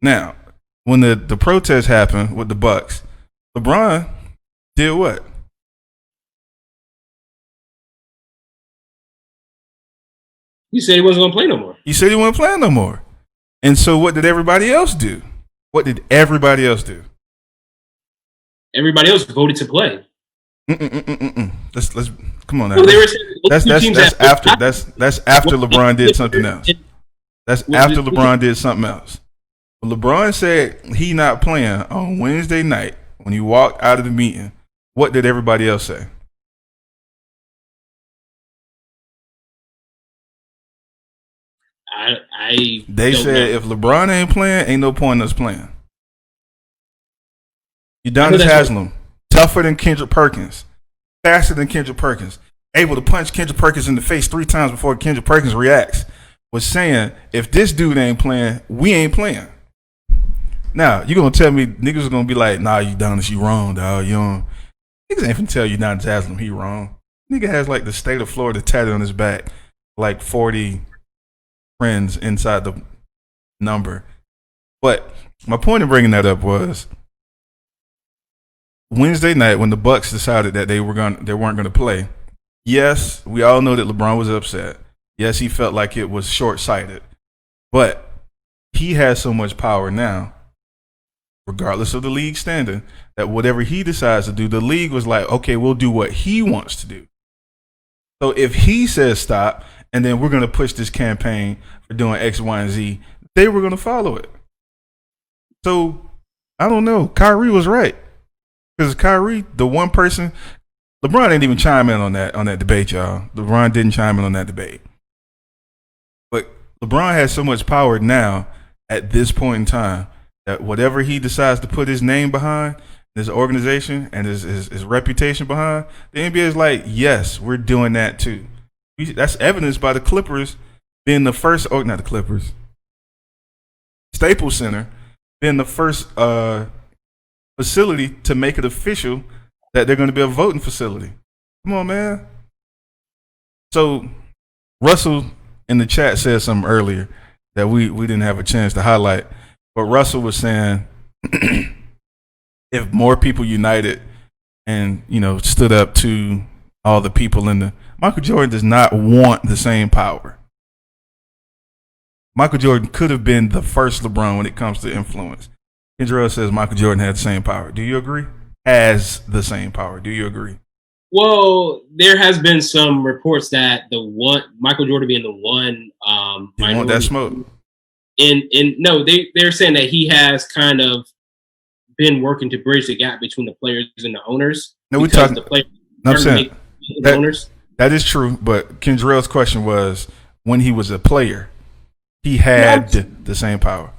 Now, when the protest happened with the Bucks, LeBron did what? He said he wasn't going to play no more. He said he wasn't playing no more. And so what did everybody else do? What did everybody else do? Everybody else voted to play. Let's come on now. Well, that's after LeBron did something else. That's after LeBron did something else. LeBron said he not playing on Wednesday night when he walked out of the meeting. What did everybody else say? They said if LeBron ain't playing, ain't no point in us playing. Udonis Haslem, tougher than Kendrick Perkins, faster than Kendrick Perkins, able to punch Kendrick Perkins in the face 3 times before Kendrick Perkins reacts, was saying if this dude ain't playing, we ain't playing. Now, you gonna tell me niggas are gonna be like, nah, Udonis, you wrong, dog. You don't. Niggas ain't finna tell Udonis Haslem he wrong. Nigga has like the state of Florida tatted on his back, like 40 friends inside the number. But my point in bringing that up was Wednesday night when the Bucks decided that they weren't going to play. Yes, we all know that LeBron was upset. Yes, he felt like it was short-sighted. But he has so much power now, regardless of the league standing, that whatever he decides to do, the league was like, okay, we'll do what he wants to do. So if he says stop, and then we're going to push this campaign for doing X, Y, and Z, they were going to follow it. So, I don't know. Kyrie was right. Because Kyrie, the one person, LeBron didn't even chime in on that debate, y'all. LeBron didn't chime in on that debate. But LeBron has so much power now at this point in time that whatever he decides to put his name behind, his organization and his reputation behind, the NBA is like, yes, we're doing that too. That's evidenced by the Clippers being the first, not the Clippers, Staples Center being the first facility to make it official that they're going to be a voting facility. Come on, man. So Russell in the chat said something earlier that we didn't have a chance to highlight, but Russell was saying if more people united and, stood up to all the people Michael Jordan does not want the same power. Michael Jordan could have been the first LeBron when it comes to influence. Kendrell says Michael Jordan had the same power. Do you agree? Has the same power. Do you agree? Well, there has been some reports that Michael Jordan being the one you want that smoke. And no, they're saying that he has kind of been working to bridge the gap between the players and the owners. No, we're talking the players. I'm saying the owners. That is true, but Kendrell's question was when he was a player, he had the same power.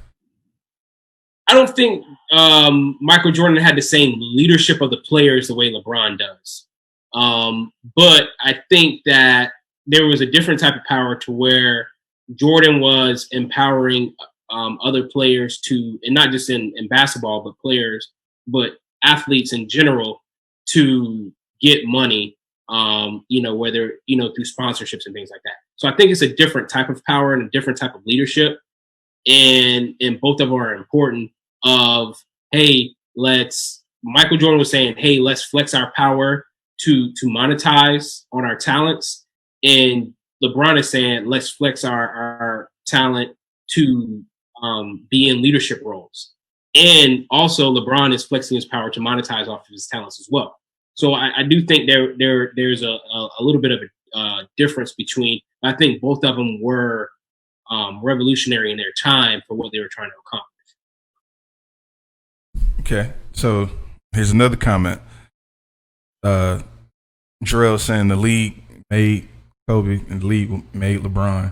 I don't think Michael Jordan had the same leadership of the players the way LeBron does. But I think that there was a different type of power to where Jordan was empowering other players to, and not just in basketball, but athletes in general to get money, whether, through sponsorships and things like that. So I think it's a different type of power and a different type of leadership. And both of them are important of, hey, Michael Jordan was saying, hey, let's flex our power to monetize on our talents. And LeBron is saying, let's flex our talent to be in leadership roles. And also LeBron is flexing his power to monetize off of his talents as well. So I do think there's a little bit of a difference between, I think both of them were revolutionary in their time for what they were trying to accomplish. Okay, so here's another comment. Jarrell saying the league made Kobe and the league made LeBron.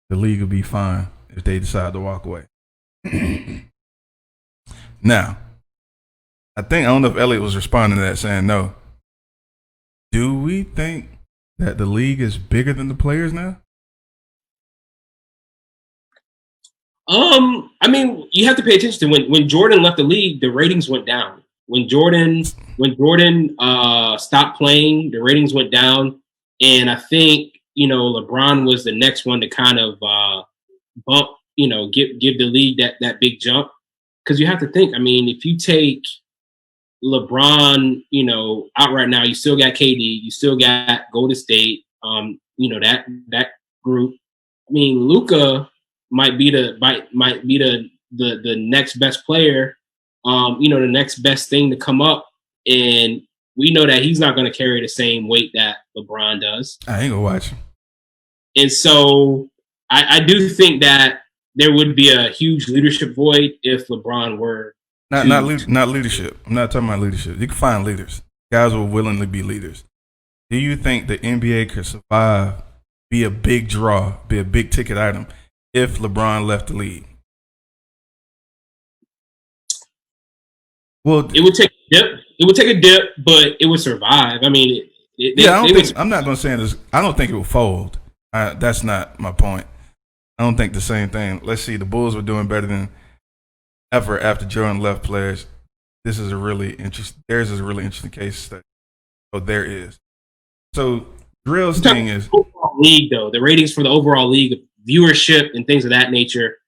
The league will be fine if they decide to walk away. Now, I don't know if Elliot was responding to that saying no. Do we think that the league is bigger than the players now? I mean, you have to pay attention to when Jordan left the league, the ratings went down. When Jordan stopped playing, the ratings went down. And I think, LeBron was the next one to kind of bump, give the league that big jump. Because you have to think, I mean, if you take LeBron, out right now, you still got KD, you still got Golden State, that group. I mean, Luca might be the next best player, the next best thing to come up, and we know that he's not going to carry the same weight that LeBron does. I ain't gonna watch him. And so I do think that there would be a huge leadership void if LeBron were not leadership. I'm not talking about leadership. You can find leaders. Guys will willingly be leaders. Do you think the NBA could survive, be a big draw, be a big ticket item if LeBron left the league? Well, it would take a dip. It would take a dip, but it would survive. I mean, I'm not going to say this. I don't think it will fold. That's not my point. I don't think the same thing. Let's see. The Bulls were doing better than ever after Jordan left. Players. This is a really interesting. Theirs is a really interesting case study. So there is. So Drill's thing is overall league though. The ratings for the overall league, viewership and things of that nature.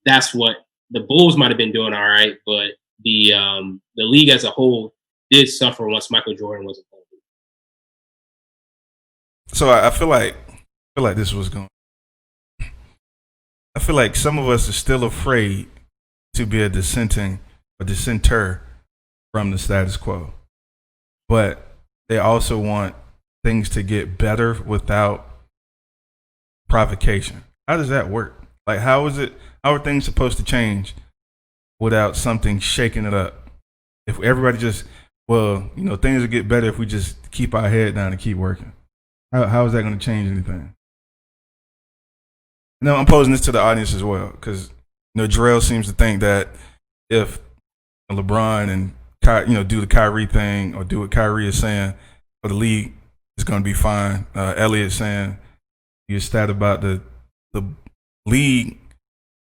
That's what the Bulls might have been doing all right, but the league as a whole did suffer once Michael Jordan wasn't playing. So I feel like this was going. I feel like some of us are still afraid to be a dissenter from the status quo, but they also want things to get better without provocation. How does that work? Like, how are things supposed to change without something shaking it up? If everybody just, things will get better if we just keep our head down and keep working. How is that going to change anything? No, I'm posing this to the audience as well because Jarrell seems to think that if LeBron and do the Kyrie thing or do what Kyrie is saying, or the league is going to be fine. Elliot saying your stat about the league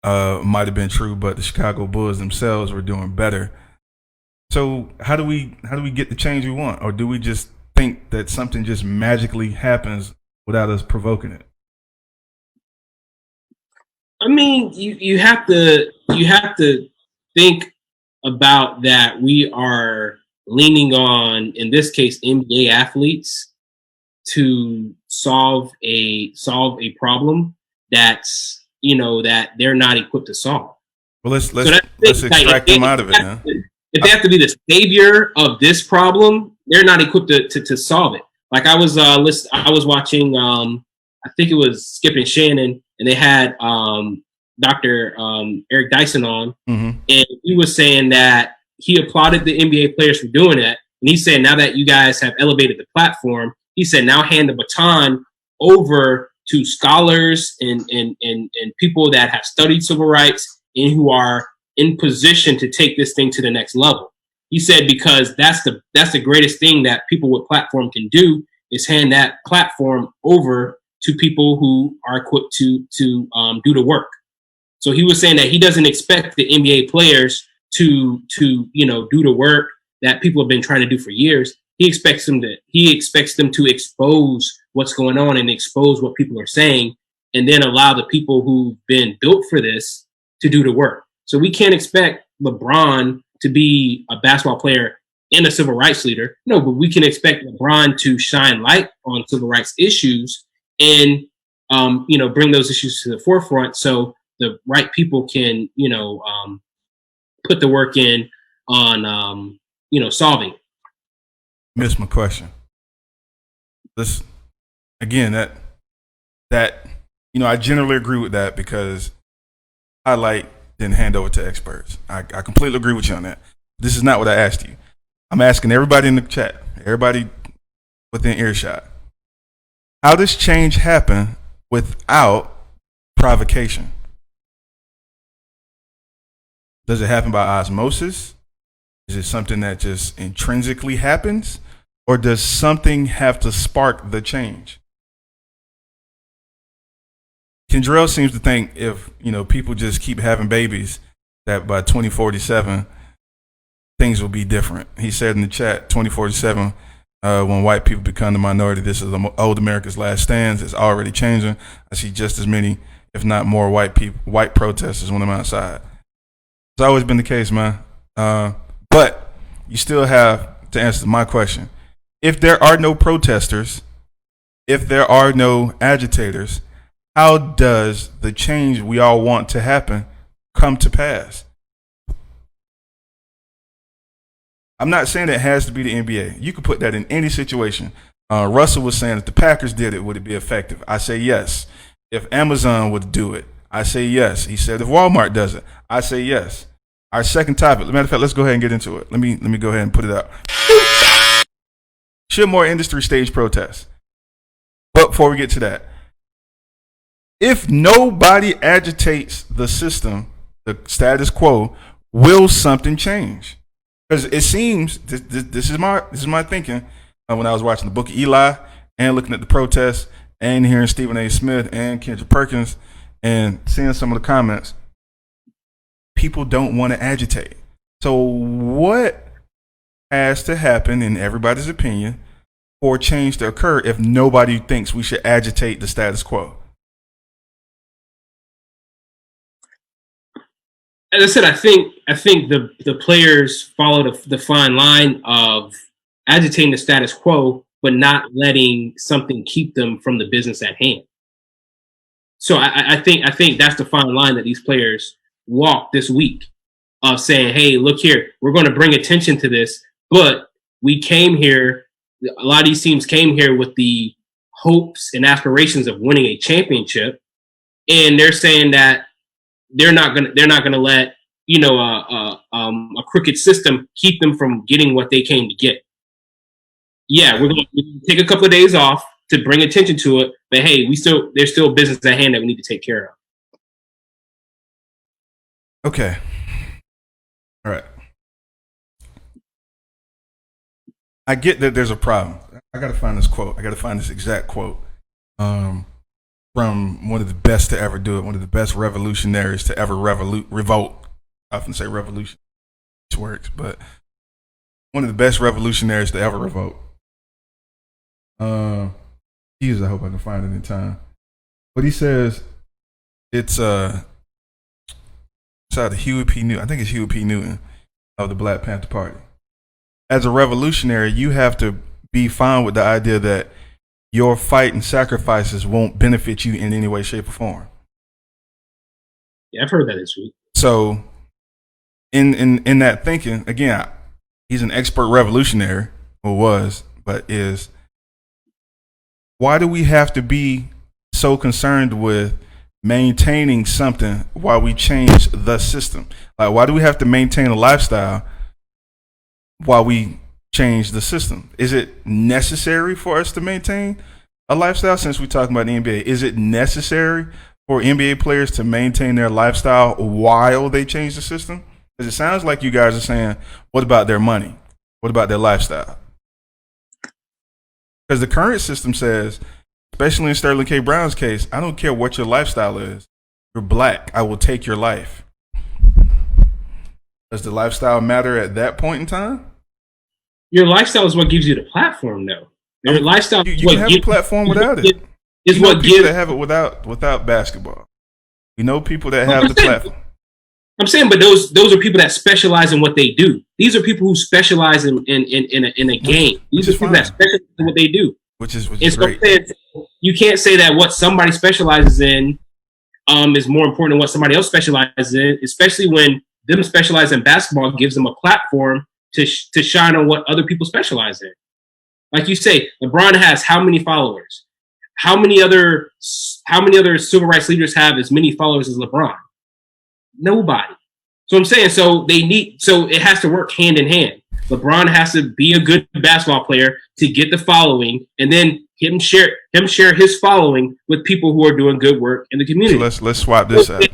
might have been true, but the Chicago Bulls themselves were doing better. So how do we get the change we want, or do we just think that something just magically happens without us provoking it? I mean, you have to think about that. We are leaning on, in this case, NBA athletes to solve a problem that's that they're not equipped to solve. Well, let's extract them out of it now. If they have to be the savior of this problem, they're not equipped to solve it. Like I was watching, I think it was Skip and Shannon, and they had Dr. Eric Dyson on, and he was saying that he applauded the NBA players for doing that, and he said now that you guys have elevated the platform, he said now hand the baton over to scholars and people that have studied civil rights and who are in position to take this thing to the next level. He said because that's the greatest thing that people with platform can do is hand that platform over to people who are equipped to do the work. So he was saying that he doesn't expect the NBA players to do the work that people have been trying to do for years. He expects them to expose what's going on and expose what people are saying, and then allow the people who've been built for this to do the work. So we can't expect LeBron to be a basketball player and a civil rights leader. No, but we can expect LeBron to shine light on civil rights issues and bring those issues to the forefront so the right people can put the work in on solving. Missed my question. This again that I generally agree with that because highlight then hand over to experts. I completely agree with you on that. This is not what I asked you. I'm asking everybody in the chat, everybody within earshot. How does change happen without provocation? Does it happen by osmosis? Is it something that just intrinsically happens? Or does something have to spark the change? Kendrell seems to think if people just keep having babies, that by 2047 things will be different. He said in the chat, 2047, when white people become the minority, this is old America's last stands. It's already changing. I see just as many, if not more, white protesters when I'm outside. It's always been the case, man. But you still have to answer my question. If there are no protesters, if there are no agitators, how does the change we all want to happen come to pass? I'm not saying it has to be the NBA. You could put that in any situation. Russell was saying if the Packers did it, would it be effective? I say yes. If Amazon would do it, I say yes. He said if Walmart does it, I say yes. Our second topic. Matter of fact, let's go ahead and get into it. Let me go ahead and put it up. Should more industry stage protests? But before we get to that, if nobody agitates the system, the status quo, will something change? Because it seems this is my thinking when I was watching the Book of Eli and looking at the protests and hearing Stephen A. Smith and Kendra Perkins and seeing some of the comments. People don't want to agitate. So what has to happen, in everybody's opinion, for change to occur if nobody thinks we should agitate the status quo? As I said, I think the players follow the fine line of agitating the status quo, but not letting something keep them from the business at hand. So I think that's the fine line that these players walk this week of saying, hey, look here, we're going to bring attention to this, but we came here, a lot of these teams came here with the hopes and aspirations of winning a championship, and they're saying that they're not gonna let a crooked system keep them from getting what they came to get. Yeah, we're gonna take a couple of days off to bring attention to it, but hey, there's still business at hand that we need to take care of. Okay. All right. I get that there's a problem. I got to find this quote. I got to find this exact quote from one of the best to ever do it, one of the best revolutionaries to ever revolt. I often say revolution, which works, but one of the best revolutionaries to ever revolt. Jesus, I hope I can find it in time. But he says it's out of Huey P. Newton. I think it's Huey P. Newton of the Black Panther Party. As a revolutionary, you have to be fine with the idea that your fight and sacrifices won't benefit you in any way, shape, or form. Yeah, I've heard that this week. So, in that thinking, again, he's an expert revolutionary, or was, but is. Why do we have to be so concerned with maintaining something while we change the system? Like, why do we have to maintain a lifestyle while we change the system? Is it necessary for us to maintain a lifestyle? Since we're talking about the NBA, is it necessary for NBA players to maintain their lifestyle while they change the system? Because it sounds like you guys are saying, what about their money? What about their lifestyle? Because the current system says, especially in Sterling K. Brown's case, I don't care what your lifestyle is. You're black. I will take your life. Does the lifestyle matter at that point in time? Your lifestyle is what gives you the platform, though. Your lifestyle. You can have a platform without it. Is what gives that have it without basketball. We know people that have the platform. I'm saying, but those are people that specialize in what they do. These are people who specialize in a game. These are people that specialize in what they do. Which is great. You can't say that what somebody specializes in is more important than what somebody else specializes in, especially when them specialize in basketball gives them a platform to shine on what other people specialize in. Like you say, LeBron has how many followers? How many other civil rights leaders have as many followers as LeBron? Nobody. So I'm saying, so it has to work hand in hand. LeBron has to be a good basketball player to get the following, and then him share his following with people who are doing good work in the community. So let's swap this out.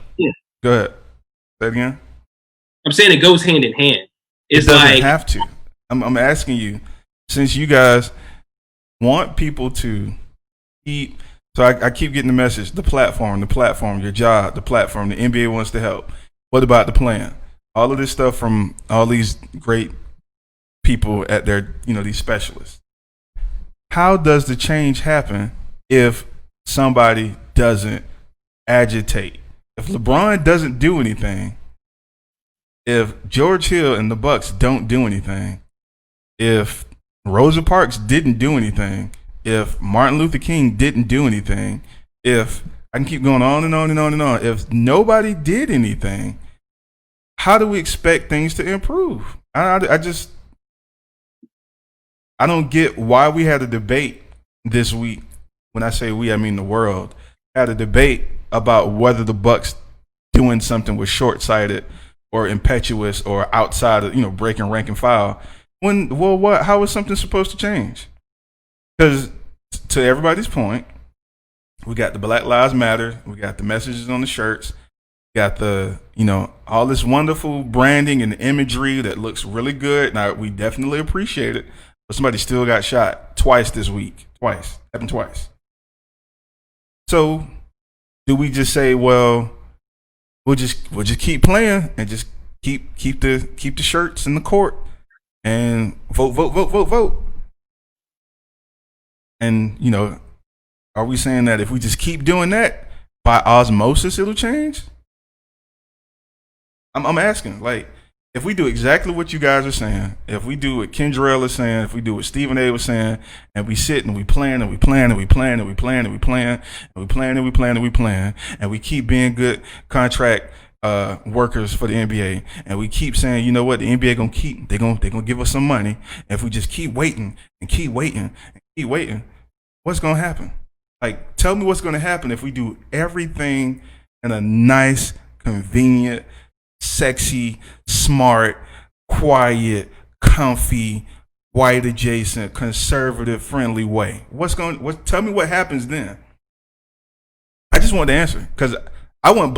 Go ahead. Say it again. I'm saying it goes hand in hand. It doesn't have to. I'm asking you, since you guys want people to keep. So I keep getting the message: the platform, your job, the platform. The NBA wants to help. What about the plan? All of this stuff from all these great people at their, these specialists. How does the change happen if somebody doesn't agitate? If LeBron doesn't do anything, if George Hill and the Bucks don't do anything, if Rosa Parks didn't do anything, if Martin Luther King didn't do anything, if I can keep going on and on and on and on. If nobody did anything, how do we expect things to improve? I just I don't get why we had a debate this week. When I say we, I mean the world had a debate about whether the Bucks doing something was short sighted or impetuous or outside of breaking rank and file. When what? How is something supposed to change? Because to everybody's point, we got the Black Lives Matter, we got the messages on the shirts, got the all this wonderful branding and imagery that looks really good. Now we definitely appreciate it, but somebody still got shot twice this week. Happened twice. So do we just say, well, we'll just keep playing and just keep the shirts in the court and vote? And are we saying that if we just keep doing that, by osmosis it'll change? I'm asking, like, if we do exactly what you guys are saying, if we do what Kendrell is saying, if we do what Stephen A was saying, and we sit and we plan and we plan and we plan and we plan and we plan and we plan and we plan and we plan and we keep being good contract workers for the NBA, and we keep saying, you know what, the NBA they're gonna give us some money. If we just keep waiting and keep waiting and keep waiting, what's gonna happen? Like, tell me what's gonna happen if we do everything in a nice, convenient, sexy, smart, quiet, comfy, white adjacent, conservative, friendly way. Tell me what happens then? I just want the answer, because I want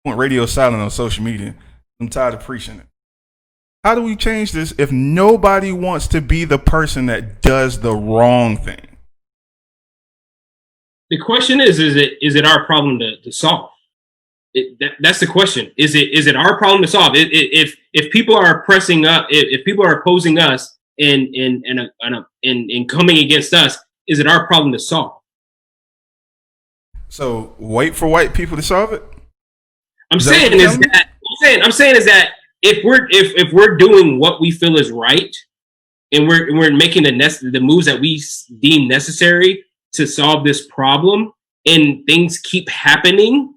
radio silent on social media. I'm tired of preaching it. How do we change this if nobody wants to be the person that does the wrong thing? The question is it our problem to solve? That's the question. Is it our problem to solve? If people are pressing up, if people are opposing us and coming against us, is it our problem to solve? So wait for white people to solve it? I'm saying is that if we're doing what we feel is right, and we're making the moves that we deem necessary to solve this problem, and things keep happening,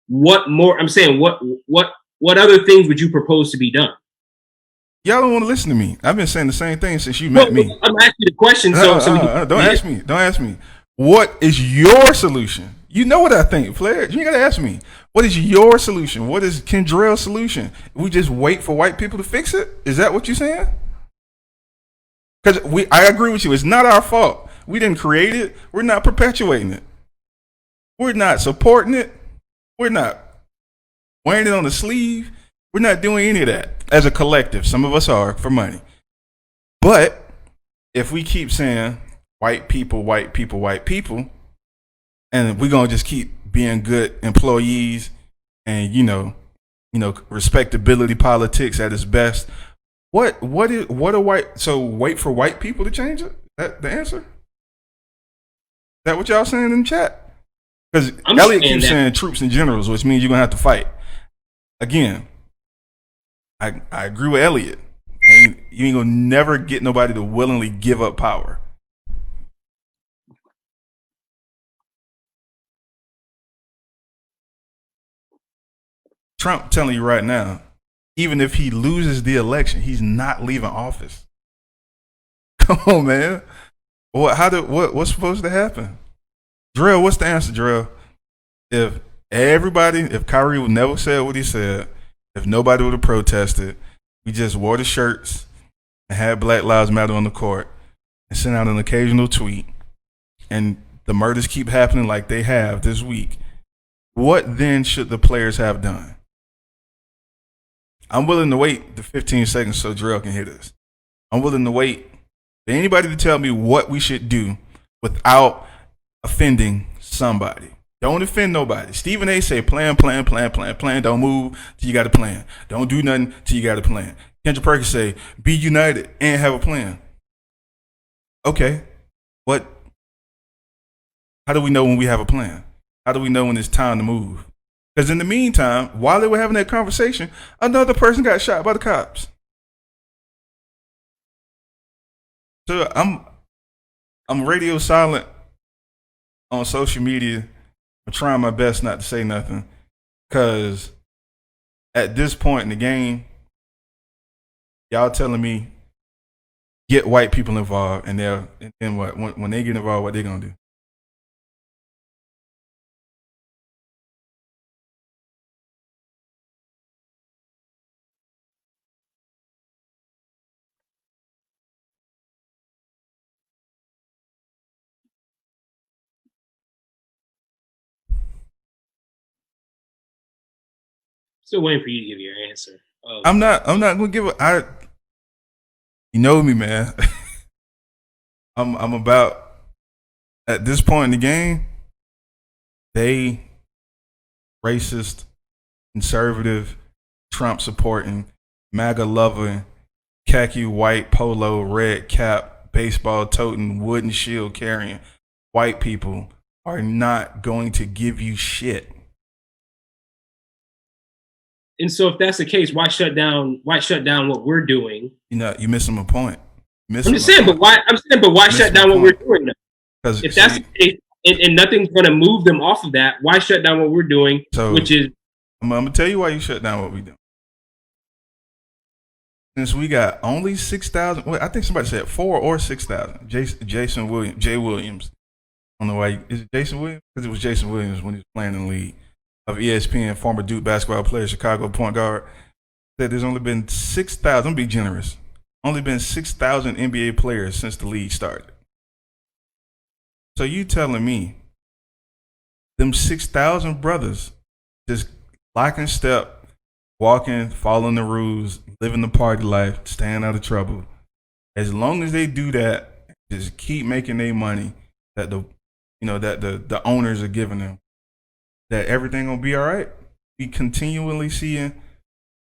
what more? I'm saying, what other things would you propose to be done? Y'all don't want to listen to me. I've been saying the same thing since you met me. I'm asking you the question. Don't ask me. Don't ask me. What is your solution? You know what I think, Flair. You gotta ask me. What is your solution? What is Kendrell's solution? We just wait for white people to fix it? Is that what you're saying? Because I agree with you. It's not our fault. We didn't create it. We're not perpetuating it. We're not supporting it. We're not wearing it on the sleeve. We're not doing any of that as a collective. Some of us are for money. But if we keep saying white people, white people, white people, and we're going to just keep being good employees and, respectability politics at its best, so wait for white people to change it? That the answer? Is that what y'all saying in the chat? Because Elliot keeps saying troops and generals, which means you're going to have to fight. Again, I agree with Elliot. And you ain't going to never get nobody to willingly give up power. Trump telling you right now, even if he loses the election, he's not leaving office. Come on, man. What's supposed to happen? Drill, what's the answer, Drill? If Kyrie would never said what he said, if nobody would have protested, we just wore the shirts and had Black Lives Matter on the court and sent out an occasional tweet, and the murders keep happening like they have this week, what then should the players have done? I'm willing to wait the 15 seconds so Drill can hear this. I'm willing to wait for anybody to tell me what we should do without offending somebody. Don't offend nobody. Stephen A say plan. Don't move till you got a plan. Don't do nothing till you got a plan. Kendra Perkins say be united and have a plan. Okay, how do we know when we have a plan? How do we know when it's time to move? Because in the meantime, while they were having that conversation, another person got shot by the cops. So I'm radio silent on social media I'm trying my best not to say nothing because at this point in the game, y'all telling me get white people involved, and then what? When they get involved, what they gonna do? Still waiting for you to give your answer. Oh, I'm not. I'm not gonna give a. I. You know me, man. I'm about at this point in the game. They racist, conservative, Trump supporting, MAGA loving, khaki white polo, red cap, baseball toting, wooden shield carrying white people are not going to give you shit. and so if that's the case, why shut down? Why shut down what we're doing? You know, you're missing my point. I'm just saying, but why? I'm saying, but why shut down what we're doing? Because if that's the case, and nothing's going to move them off of that, why shut down what we're doing? So, which is, I'm gonna tell you why you shut down what we do. Since we got only 6,000, well, I think somebody said 4 or 6,000. Jay Williams. I don't know why. Is it Jason Williams? Because it was Jason Williams when he was playing in the league of ESPN, former Duke basketball player, Chicago point guard. Said there's only been 6,000. I'm gonna be generous. Only been 6,000 NBA players since the league started. So you telling me them 6,000 brothers just locking step, walking, following the rules, living the party life, staying out of trouble. As long as they do that, just keep making their money that the owners are giving them, that everything gonna be all right. We continually seeing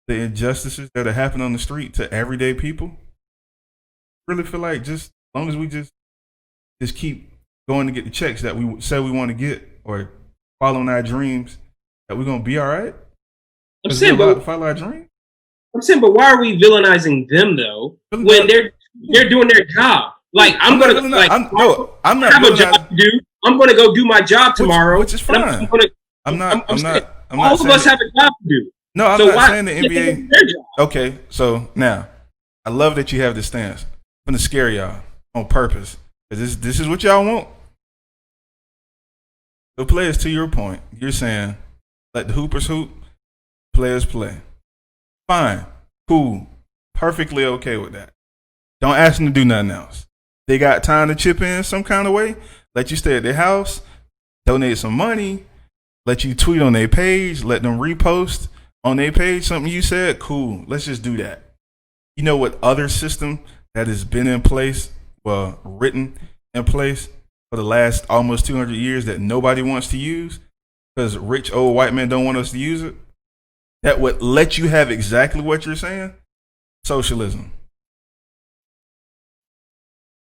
the injustices that are happening on the street to everyday people. Really feel like just as long as we just keep going to get the checks that we say we want to get, or following our dreams, that we're gonna be all right. I'm saying, about to follow our dream. I'm saying, but why are we villainizing them though when they're doing their job? Like I'm not have a job to do. I'm gonna go do my job tomorrow, which is fine. I'm not. All of us have a job to do. No, I'm not saying the NBA. Okay, so now I love that you have this stance. I'm gonna scare y'all on purpose because this is what y'all want. The players, to your point, you're saying let the hoopers hoop, players play. Fine, cool, perfectly okay with that. Don't ask them to do nothing else. They got time to chip in some kind of way. Let you stay at their house, donate some money, let you tweet on their page, let them repost on their page something you said. Cool, let's just do that. You know what other system that has been in place, well, written in place for the last almost 200 years that nobody wants to use because rich old white men don't want us to use it? That would let you have exactly what you're saying? Socialism.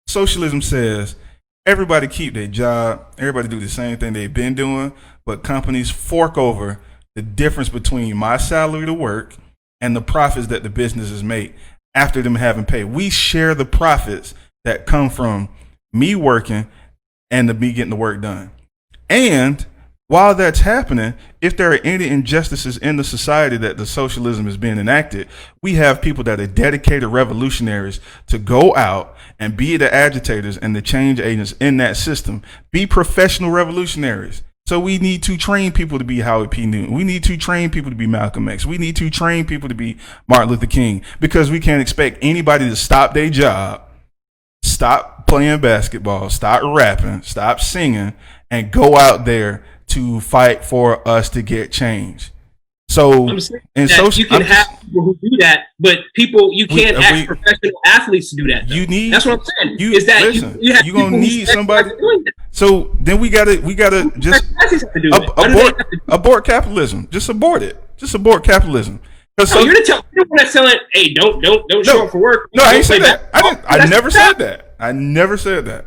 Socialism says everybody keep their job, everybody do the same thing they've been doing, but companies fork over the difference between my salary to work and the profits that the businesses make after them having paid. We share the profits that come from me working and me getting the work done. And while that's happening, if there are any injustices in the society that the socialism is being enacted, we have people that are dedicated revolutionaries to go out and be the agitators and the change agents in that system. Be professional revolutionaries. So we need to train people to be Howard P. Newton. We need to train people to be Malcolm X. We need to train people to be Martin Luther King, because we can't expect anybody to stop their job, stop playing basketball, stop rapping, stop singing, and go out there to fight for us to get change. So, and so you can have people who do that, but you can't ask professional athletes to do that. Though. That's what I'm saying. You're gonna need somebody. So then we gotta just abort capitalism. Just abort it. Just abort capitalism. So you're the one that's telling, hey, don't show up for work. No, I ain't said that. I never said that. I never said that.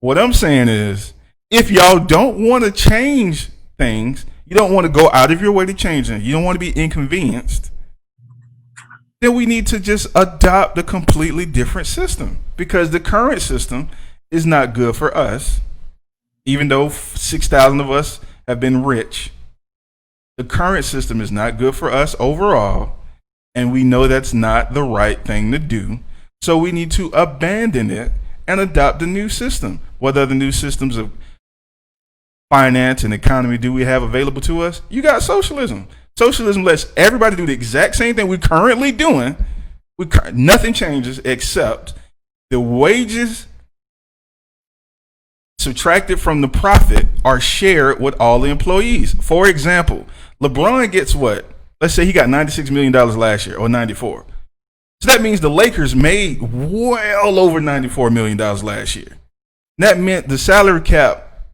What I'm saying is, if y'all don't want to change things, you don't want to go out of your way to change them, you don't want to be inconvenienced, then we need to just adopt a completely different system, because the current system is not good for us. Even though 6,000 of us have been rich. The current system is not good for us overall, and we know that's not the right thing to do. So we need to abandon it and adopt a new system. What other new systems of finance and economy do we have available to us? You got socialism. Socialism lets everybody do the exact same thing we're currently doing. Nothing changes except the wages subtracted from the profit are shared with all the employees. For example, LeBron gets what? Let's say he got $96 million last year, or 94. So that means the Lakers made well over $94 million last year. That meant the salary cap,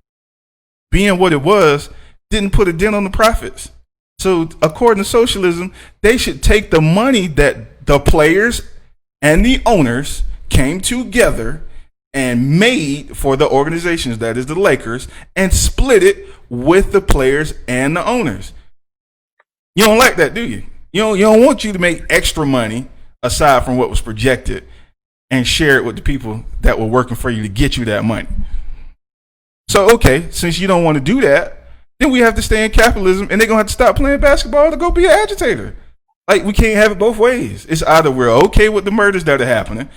being what it was, didn't put a dent on the profits. So according to socialism, they should take the money that the players and the owners came together and made for the organizations, that is the Lakers, and split it with the players and the owners. You don't like that, do you? You don't want you to make extra money aside from what was projected and share it with the people that were working for you to get you that money. So, okay, since you don't want to do that, then we have to stay in capitalism, and they're going to have to stop playing basketball to go be an agitator. Like, we can't have it both ways. It's either we're okay with the murders that are happening,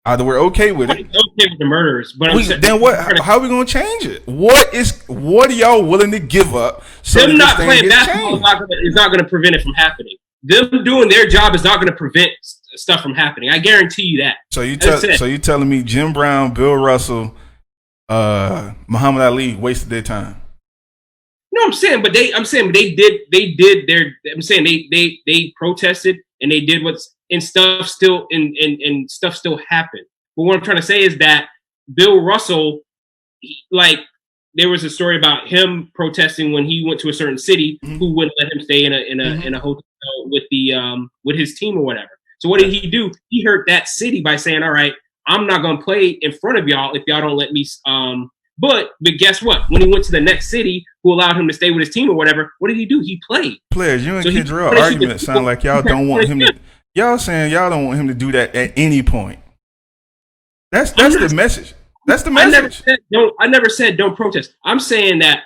either we're okay with it. Okay with the murderers, but then what? How are we going to change it? What are y'all willing to give up? So them not playing basketball is not going to prevent it from happening. Them doing their job is not going to prevent stuff from happening. I guarantee you that. So you telling me Jim Brown, Bill Russell, Muhammad Ali wasted their time? No, I'm saying they protested and they did what's and stuff still and stuff still happened. But what I'm trying to say is that Bill Russell, there was a story about him protesting when he went to a certain city, who wouldn't let him stay in a hotel with his team or whatever. So what did he do? He hurt that city by saying, "All right, I'm not going to play in front of y'all if y'all don't let me." But guess what? When he went to the next city, who allowed him to stay with his team or whatever, what did he do? He played. Players, you and Kendrell argument sound like y'all don't want him to. Y'all saying y'all don't want him to do that at any point. That's the message. That's the message. I never said don't protest. I'm saying that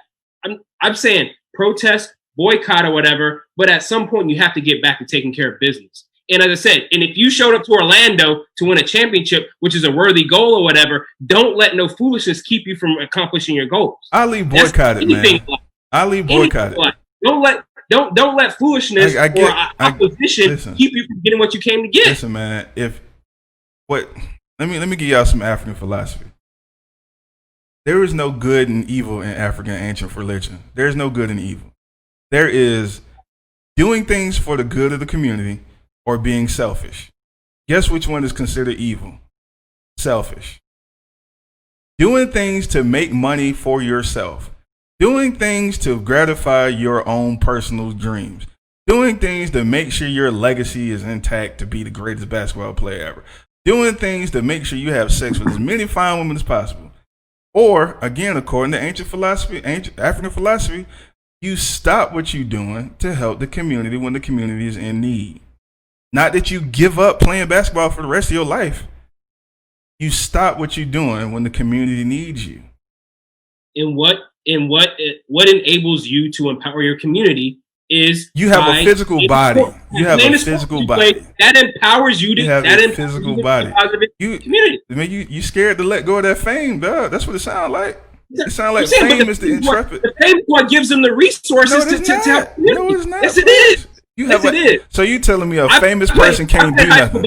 I'm saying protest, boycott, or whatever. But at some point, you have to get back to taking care of business. And as I said, and if you showed up to Orlando to win a championship, which is a worthy goal or whatever, don't let no foolishness keep you from accomplishing your goals. Ali boycotted, man. Ali boycotted. Don't let foolishness or opposition keep you from getting what you came to get. Listen, man. Let me give y'all some African philosophy. There is no good and evil in African ancient religion. There is no good and evil. There is doing things for the good of the community or being selfish. Guess which one is considered evil? Selfish. Doing things to make money for yourself. Doing things to gratify your own personal dreams. Doing things to make sure your legacy is intact to be the greatest basketball player ever. Doing things to make sure you have sex with as many fine women as possible. Or, again, according to ancient African philosophy, you stop what you're doing to help the community when the community is in need. Not that you give up playing basketball for the rest of your life. You stop what you're doing when the community needs you. And what enables you to empower your community is you have a physical body. You have a physical body that empowers you to have a physical body. Community. I mean, you scared to let go of that fame, dog. That's what it sounds like. It sounds like fame is the intrepid. The fame is what gives them the resources to help. No, it's not. Yes, it is. It is. So you telling me a famous person can't do nothing?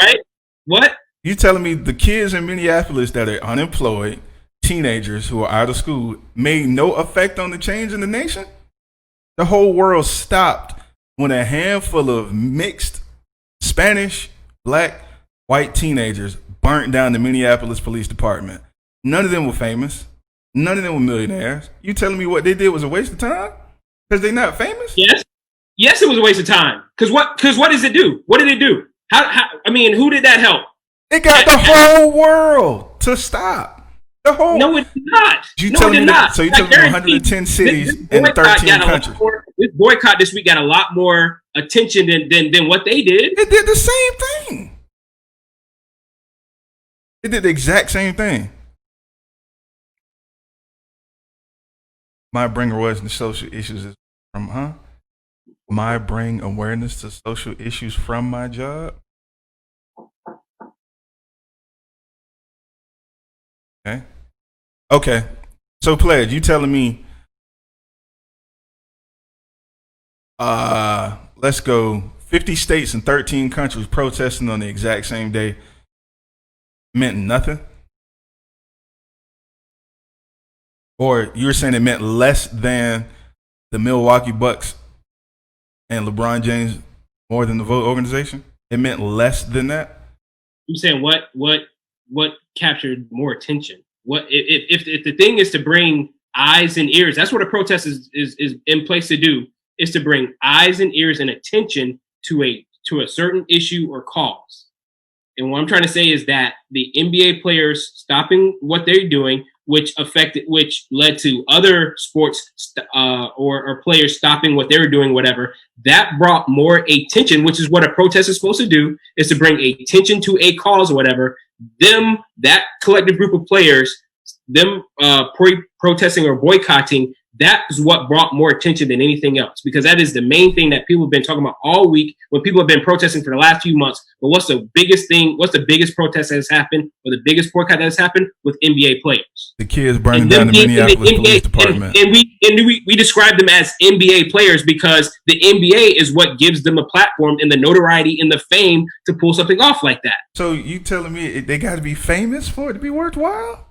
Right? What? You telling me the kids in Minneapolis that are unemployed, teenagers who are out of school, made no effect on the change in the nation? The whole world stopped when a handful of mixed Spanish, black, white teenagers burnt down the Minneapolis Police Department. None of them were famous. None of them were millionaires. You telling me what they did was a waste of time? Because they're not famous? Yes, it was a waste of time. Because what does it do? What did it do? Who did that help? It got the whole world to stop. No, it did not. So you telling me 110 cities in 13 countries? This boycott this week got a lot more attention than what they did. It did the same thing. It did the exact same thing. My bring awareness to social issues is from My bring awareness to social issues from my job. Okay. Okay. So, Pledge, you telling me, let's go 50 states and 13 countries protesting on the exact same day meant nothing? Or you're saying it meant less than the Milwaukee Bucks and LeBron James more than the Vote organization? It meant less than that? I'm saying what captured more attention? What if the thing is to bring eyes and ears? That's what a protest is in place to do, is to bring eyes and ears and attention to a certain issue or cause. And what I'm trying to say is that the NBA players stopping what they're doing, which led to other sports or players stopping what they were doing, whatever, that brought more attention, which is what a protest is supposed to do, is to bring attention to a cause or whatever. That collective group of players, protesting or boycotting, that is what brought more attention than anything else, because that is the main thing that people have been talking about all week when people have been protesting for the last few months. But what's the biggest thing? What's the biggest protest that has happened, or the biggest boycott that has happened? With NBA players. The kids burning down the Minneapolis Police Department. And we describe them as NBA players because the NBA is what gives them a platform and the notoriety and the fame to pull something off like that. So you telling me they got to be famous for it to be worthwhile?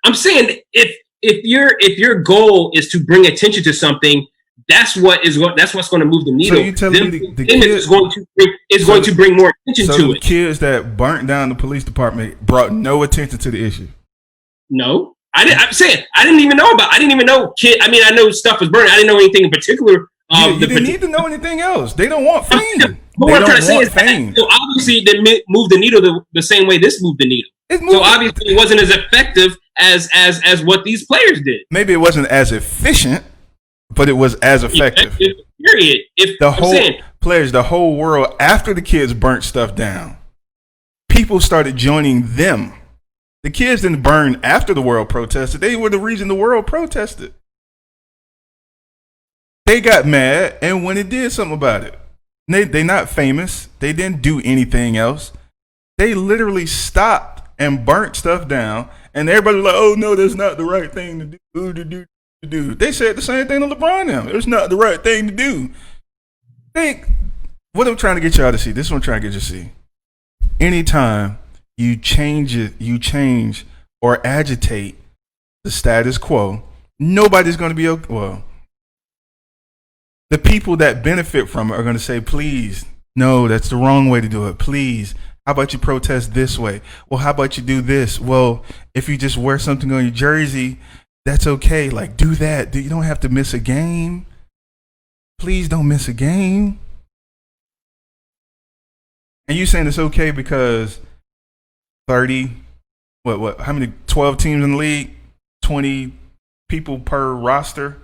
I'm saying if your goal is to bring attention to something, that's what's going to move the needle. So you telling me the kids is going to bring more attention to it. So the kids that burnt down the police department brought no attention to the issue. No, I'm saying I didn't even know. I mean, I know stuff was burning. I didn't know anything in particular. You didn't need to know anything else. They don't want fame. But what I'm trying to say is that, so obviously it didn't move the needle the same way this moved the needle. So obviously it wasn't as effective as what these players did. Maybe it wasn't as efficient, but it was as effective. Period. The whole world, after the kids burnt stuff down, people started joining them. The kids didn't burn after the world protested. They were the reason the world protested. They got mad and went and did something about it. They're not famous. They didn't do anything else. They literally stopped and burnt stuff down, and everybody was like, "Oh no, that's not the right thing to do." They said the same thing to LeBron now. It's not the right thing to do. What I'm trying to get y'all to see. This is what I'm trying to get you to see. Anytime you change or agitate the status quo, nobody's going to be okay. Well, the people that benefit from it are going to say, "Please, no, that's the wrong way to do it. Please, how about you protest this way? Well, how about you do this? Well, if you just wear something on your jersey, that's okay. Like, do that. You don't have to miss a game. Please don't miss a game." And you saying it's okay because 30, how many, 12 teams in the league, 20 people per roster.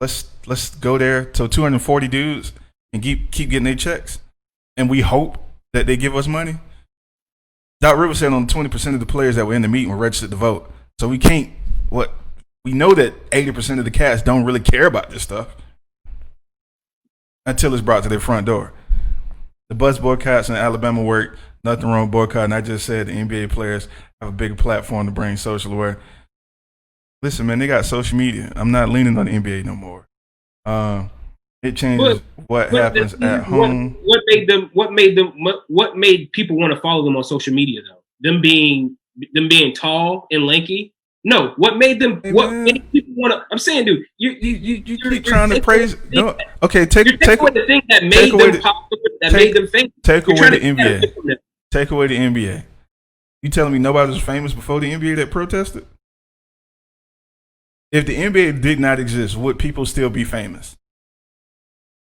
Let's go there. So 240 dudes and keep getting their checks. And we hope that they give us money. Doc Rivers said only 20% of the players that were in the meeting were registered to vote. So we know that 80% of the cast don't really care about this stuff until it's brought to their front door. The bus boycotts in Alabama worked. Nothing wrong with boycotting. I just said the NBA players have a bigger platform to bring social aware. Listen, man, they got social media. I'm not leaning on the NBA no more. It changes what happens at home. What made people want to follow them on social media though? Them being tall and lanky? No. What made them? What made people want to? I'm saying, dude, you keep trying to praise. No, okay, take away the thing that made them popular, that made them famous. Take away the NBA. Take away the NBA. You telling me nobody was famous before the NBA that protested? If the NBA did not exist, would people still be famous?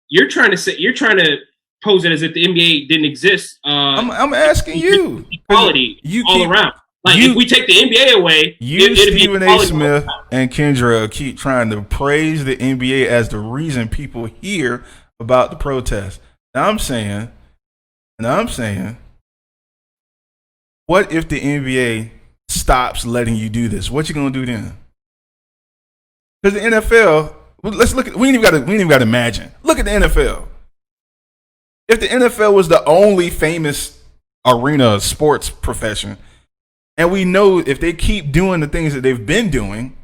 You're trying to pose it as if the NBA didn't exist. I'm asking you. Equality all around. Like if we take the NBA away, Stephen A. Smith and Kendra keep trying to praise the NBA as the reason people hear about the protest. Now I'm saying, what if the NBA stops letting you do this? What you gonna do then? Because the NFL, let's look at. We ain't even got to imagine. Look at the NFL. If the NFL was the only famous arena of sports profession, and we know if they keep doing the things that they've been doing,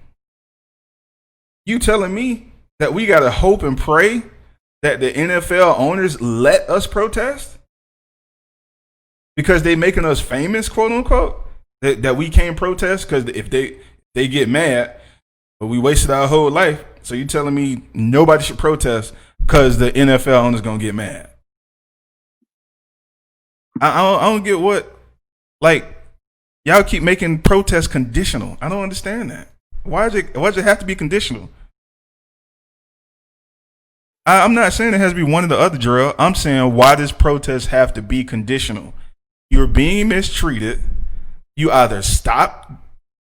you telling me that we got to hope and pray that the NFL owners let us protest because they making us famous, quote unquote, that we can't protest because if they get mad, but we wasted our whole life. So you telling me nobody should protest because the NFL owners gonna get mad? I don't get what, like, y'all keep making protests conditional. I don't understand that. Why does it have to be conditional? I'm not saying it has to be one or the other, Jarrell. I'm saying, why does protest have to be conditional? You're being mistreated. You either stop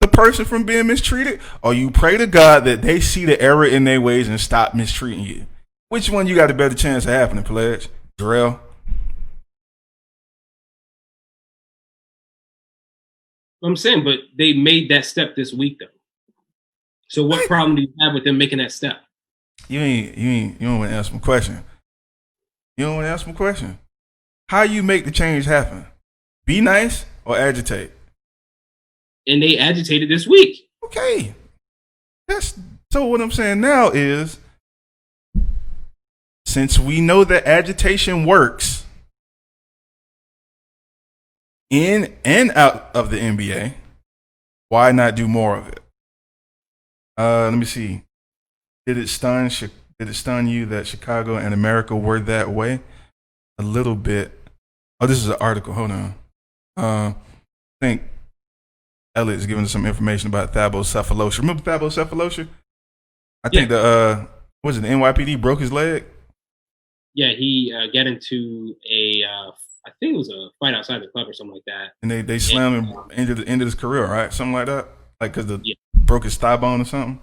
the person from being mistreated, or you pray to God that they see the error in their ways and stop mistreating you. Which one you got a better chance of happening, Pledge? Jarrell? I'm saying, but they made that step this week, though. So what problem do you have with them making that step? You don't want to answer my question. You don't want to answer my question. How you make the change happen? Be nice or agitate? And they agitated this week. Okay. So what I'm saying now is, since we know that agitation works in and out of the NBA, why not do more of it? Let me see. Did it stun you that Chicago and America were that way? A little bit. Oh, this is an article. Hold on. I think Elliot's giving us some information about Thabo Cephalosha. Remember Thabo Cephalosha? I think the NYPD broke his leg. Yeah, he got into I think it was a fight outside the club or something like that. And they slammed him into the end of his career, right? Something like that. Like because broke his thigh bone or something.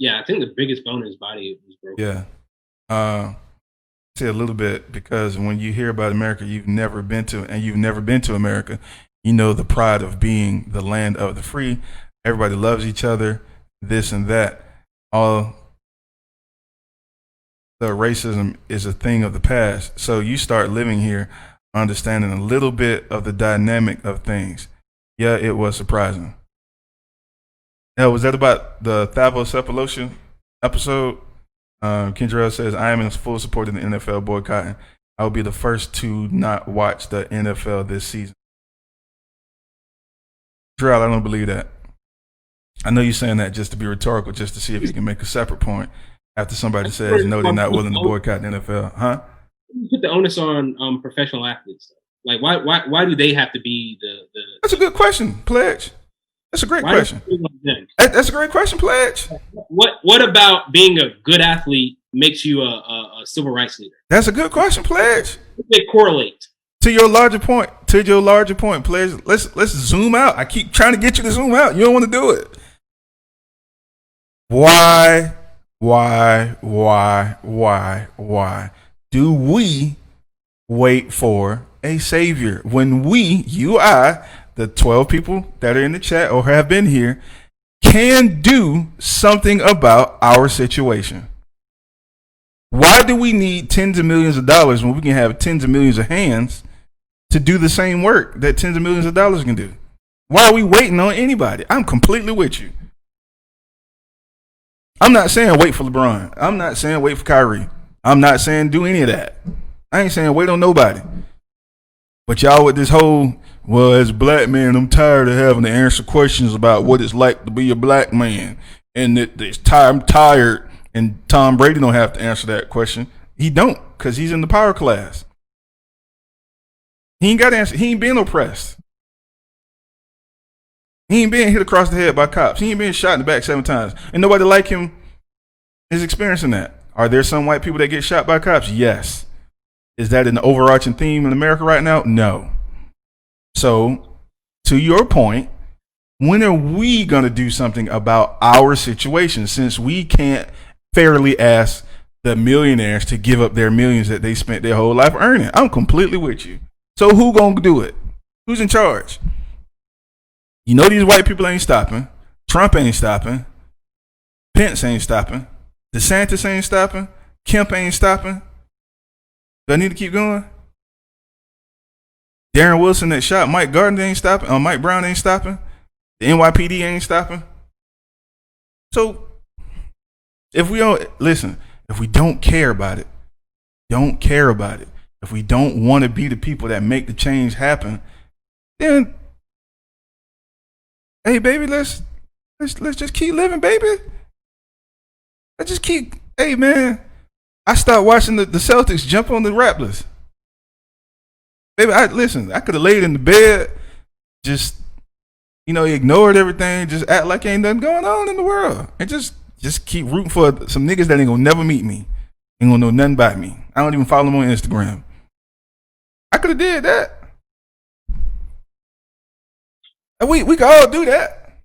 Yeah, I think the biggest bone in his body was broken. Yeah. Say a little bit, because when you hear about America, you've never been to America, you know the pride of being the land of the free. Everybody loves each other, this and that. All the racism is a thing of the past. So you start living here, understanding a little bit of the dynamic of things. Yeah, it was surprising. Now, was that about the Thabo Cephalosha episode? Kendra says, I am in full support of the NFL boycotting. I will be the first to not watch the NFL this season. Gerald, I don't believe that. I know you're saying that just to be rhetorical, just to see if you can make a separate point after somebody says, no, they're not willing to boycott the NFL. Huh? Put the onus on professional athletes. Like, why do they have to be the... That's a good question, Pledge. That's a great question. That's a great question, Pledge. What about being a good athlete makes you a civil rights leader? That's a good question, Pledge. They correlate. To your larger point, Pledge. Let's zoom out. I keep trying to get you to zoom out. You don't want to do it. Why do we wait for a savior when I, the 12 people that are in the chat or have been here, can do something about our situation? Why do we need tens of millions of dollars when we can have tens of millions of hands to do the same work that tens of millions of dollars can do? Why are we waiting on anybody? I'm completely with you. I'm not saying wait for LeBron. I'm not saying wait for Kyrie. I'm not saying do any of that. I ain't saying wait on nobody. But y'all with this whole, well, as a black man, I'm tired of having to answer questions about what it's like to be a black man. And I'm tired. And Tom Brady don't have to answer that question. He don't, because he's in the power class. He ain't got to answer. He ain't being oppressed. He ain't being hit across the head by cops. He ain't being shot in the back 7 times. And nobody like him is experiencing that. Are there some white people that get shot by cops? Yes. Is that an overarching theme in America right now? No. So, to your point, when are we going to do something about our situation, since we can't fairly ask the millionaires to give up their millions that they spent their whole life earning? I'm completely with you. So who going to do it? Who's in charge? You know these white people ain't stopping. Trump ain't stopping. Pence ain't stopping. DeSantis ain't stopping. Kemp ain't stopping. Do I need to keep going? Darren Wilson that shot Mike Gardner ain't stopping. Mike Brown ain't stopping. The NYPD ain't stopping. So if we don't care about it, don't care about it. If we don't want to be the people that make the change happen, then hey baby, let's just keep living, baby. Let's just keep. Hey man, I stopped watching the Celtics jump on the Raptors. Baby, I could have laid in the bed, just ignored everything, just act like ain't nothing going on in the world, and just keep rooting for some niggas that ain't gonna never meet me, ain't gonna know nothing about me. I don't even follow them on Instagram. I could have did that. And we could all do that.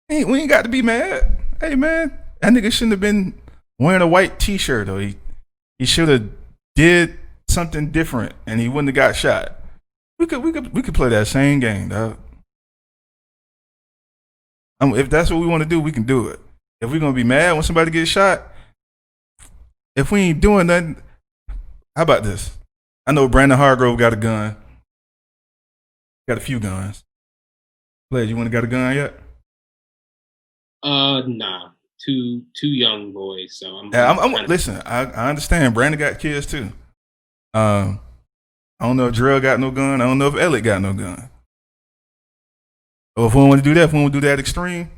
We ain't got to be mad. Hey man, that nigga shouldn't have been wearing a white t-shirt though. He should have did something different and he wouldn't have got shot. We could play that same game, dog. If that's what we want to do, we can do it. If we're gonna be mad when somebody gets shot, if we ain't doing nothing, how about this? I know Brandon Hargrove got a gun. Got a few guns. Pledge, you want to got a gun yet? Nah. Two young boys, so listen, I understand. Brandon got kids too. I don't know if Drell got no gun. I don't know if Elliot got no gun. Or if we want to do that, if we want to do that extreme,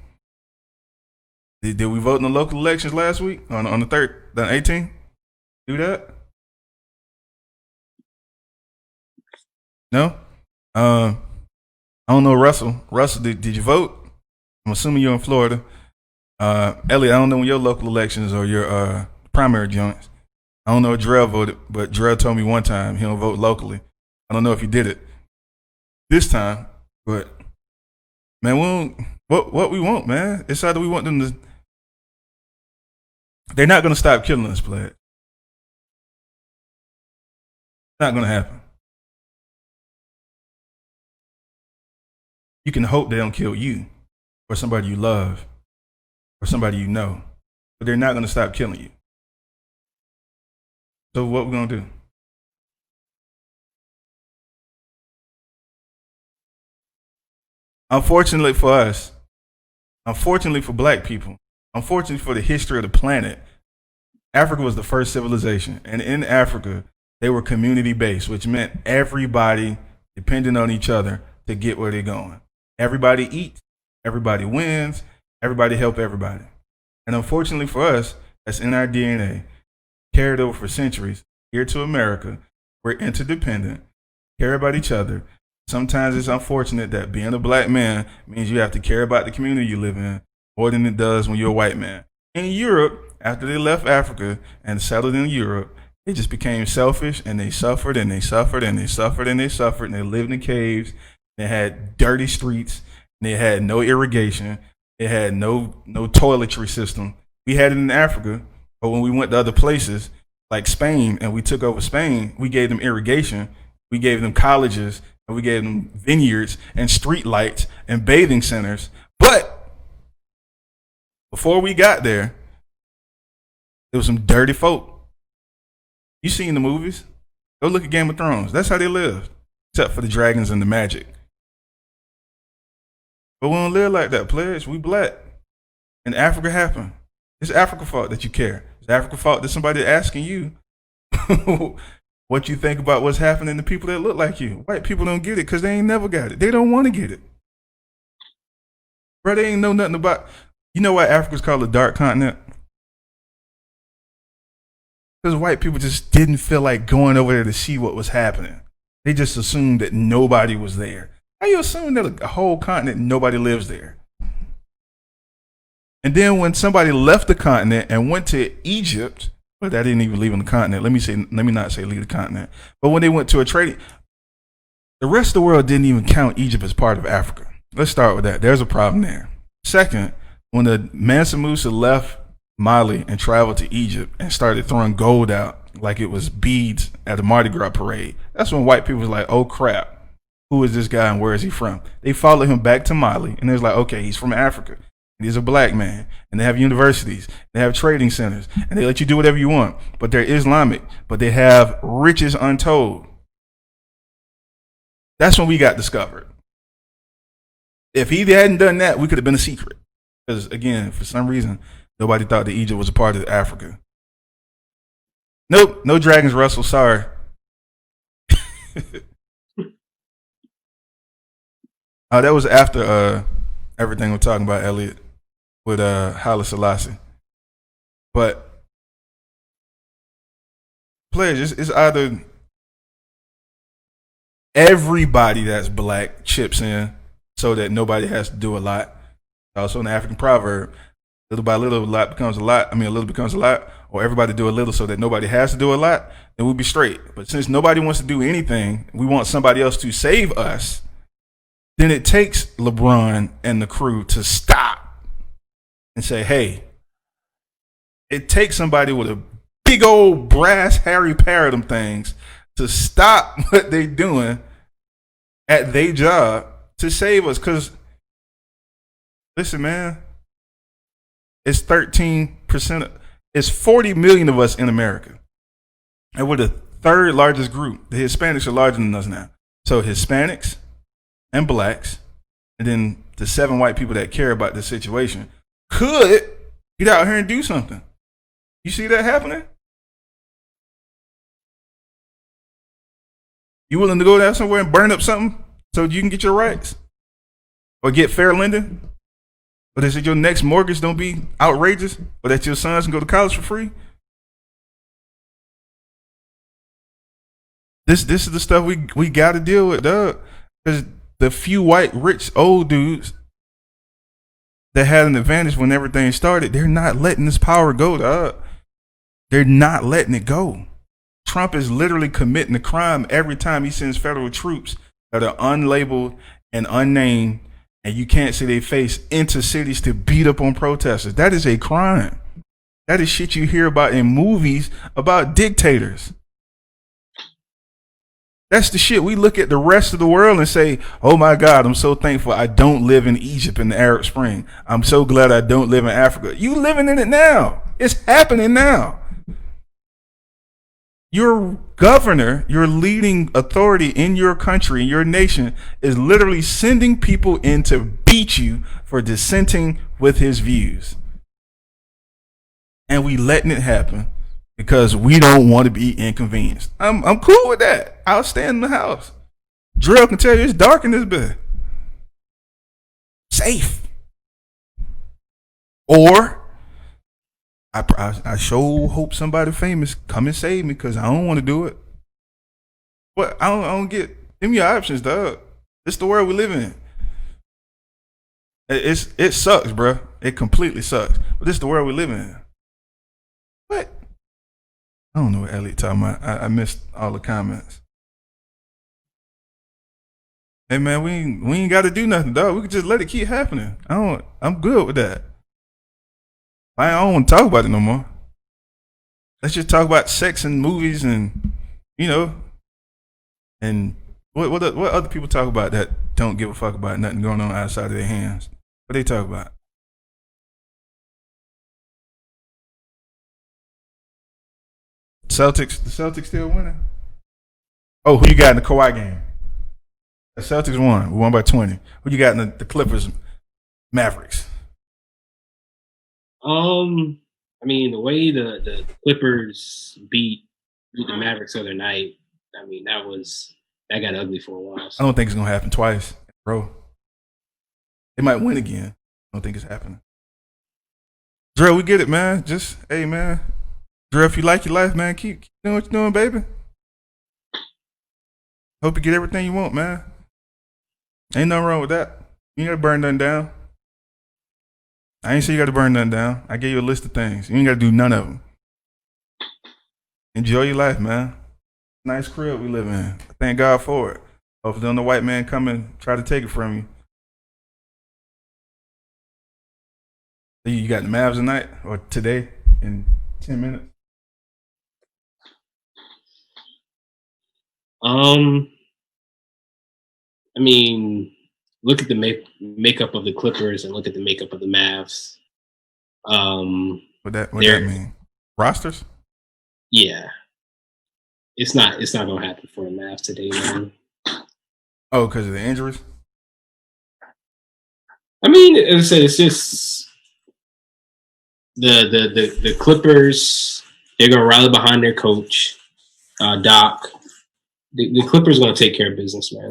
did we vote in the local elections last week on the 18th? Do that? No. I don't know, Russell. Russell, did you vote? I'm assuming you're in Florida. Elliot, I don't know when your local elections or your primary joints. I don't know if Drell voted, but Drell told me one time he don't vote locally. I don't know if he did it this time, but man, what we want, man? It's either we want them to. They're not gonna stop killing us, Pledge. Not gonna happen. You can hope they don't kill you or somebody you love or somebody you know, but they're not going to stop killing you. So what we going to do? Unfortunately for us, unfortunately for black people, unfortunately for the history of the planet, Africa was the first civilization. And in Africa, they were community-based, which meant everybody depended on each other to get where they're going. Everybody eats, everybody wins, everybody help everybody. And unfortunately for us, that's in our DNA, carried over for centuries. Here to America, we're interdependent, care about each other. Sometimes it's unfortunate that being a black man means you have to care about the community you live in more than it does when you're a white man. In Europe, after they left Africa and settled in Europe, they just became selfish and they suffered and they suffered and they suffered and they suffered and they lived in caves. They had dirty streets. They had no irrigation. They had no toiletry system. We had it in Africa, but when we went to other places like Spain and we took over Spain, we gave them irrigation. We gave them colleges and we gave them vineyards and street lights and bathing centers. But before we got there was some dirty folk. You seen the movies? Go look at Game of Thrones. That's how they lived, except for the dragons and the magic. But we don't live like that, pledge. We black. And Africa happened. It's Africa's fault that you care. It's Africa's fault that somebody asking you what you think about what's happening to people that look like you. White people don't get it because they ain't never got it. They don't want to get it. Bro, they ain't know nothing about. You know why Africa's called a dark continent? Because white people just didn't feel like going over there to see what was happening. They just assumed that nobody was there. How you assume that a whole continent, nobody lives there? And then when somebody left the continent and went to Egypt, but that didn't even leave on the continent. Let me not say leave the continent. But when they went to a trading, the rest of the world didn't even count Egypt as part of Africa. Let's start with that. There's a problem there. Second, when the Mansa Musa left Mali and traveled to Egypt and started throwing gold out like it was beads at a Mardi Gras parade, that's when white people was like, oh crap. Who is this guy and where is he from? They followed him back to Mali and it was like, okay, he's from Africa. He's a black man, and they have universities, they have trading centers, and they let you do whatever you want. But they're Islamic, but they have riches untold. That's when we got discovered. If he hadn't done that, we could have been a secret. Because again, for some reason, nobody thought that Egypt was a part of Africa. Nope, no dragons, Russell. Sorry. That was after everything we're talking about, Elliot, with Haile Selassie. But players, it's either everybody that's black chips in so that nobody has to do a lot. Also, an African proverb: little by little, a lot becomes a lot. I mean, a little becomes a lot, or everybody do a little so that nobody has to do a lot. Then we'll be straight. But since nobody wants to do anything, we want somebody else to save us. Then it takes LeBron and the crew to stop and say, "Hey." It takes somebody with a big old brass Harry Paradigm things to stop what they're doing at their job to save us. Because, listen, man, it's 13%. It's 40 million of us in America. And we're the third largest group. The Hispanics are larger than us now. So Hispanics and blacks, and then the 7 white people that care about this situation could get out here and do something. You see that happening? You willing to go down somewhere and burn up something so you can get your rights? Or get fair lending? Or that your next mortgage don't be outrageous? Or that your sons can go to college for free? This is the stuff we got to deal with, dog. Because the few white, rich, old dudes that had an advantage when everything started, they're not letting this power go, dog. They're not letting it go. Trump is literally committing a crime every time he sends federal troops that are unlabeled and unnamed, and you can't see their face, into cities to beat up on protesters. That is a crime. That is shit you hear about in movies about dictators. That's the shit we look at the rest of the world and say, oh my God, I'm so thankful I don't live in Egypt in the Arab Spring. I'm so glad I don't live in Africa. You living in it now. It's happening now. Your governor, your leading authority in your country, your nation, is literally sending people in to beat you for dissenting with his views. And we letting it happen because we don't want to be inconvenienced. I'm cool with that. I'll stay in the house. Drill can tell you it's dark in this bed. Safe. Or I sure hope somebody famous come and save me because I don't want to do it. But I don't get them your options, dog. It's the world we live in. It sucks, bro. It completely sucks. But this is the world we live in. What? I don't know what Elliot talking about. I missed all the comments. Hey man, we ain't got to do nothing, dog. We can just let it keep happening. I'm good with that. I don't want to talk about it no more. Let's just talk about sex and movies and, and what other people talk about that don't give a fuck about nothing going on outside of their hands. What they talk about? The Celtics still winning. Oh, who you got in the Kawhi game? The Celtics won. We won by 20. Who you got in the Clippers, Mavericks? I mean, the way the Clippers beat the Mavericks the other night, I mean, that got ugly for a while. So. I don't think it's gonna happen twice, bro. They might win again. I don't think it's happening. Dre, we get it, man. Just hey, man. Dre, if you like your life, man, keep doing what you're doing, baby. Hope you get everything you want, man. Ain't nothing wrong with that. You ain't gotta burn nothing down. I ain't say you gotta burn nothing down. I gave you a list of things. You ain't gotta do none of them. Enjoy your life, man. Nice crib we live in. Thank God for it. Hopefully don't no white man come and try to take it from you. You got the Mavs tonight or today in 10 minutes? I mean, look at the makeup of the Clippers and look at the makeup of the Mavs. What that mean? Rosters? Yeah, it's not gonna happen for the Mavs today, man. Oh, because of the injuries? I mean, as I said, it's just the Clippers. They're gonna rally behind their coach, Doc. The Clippers gonna take care of business, man.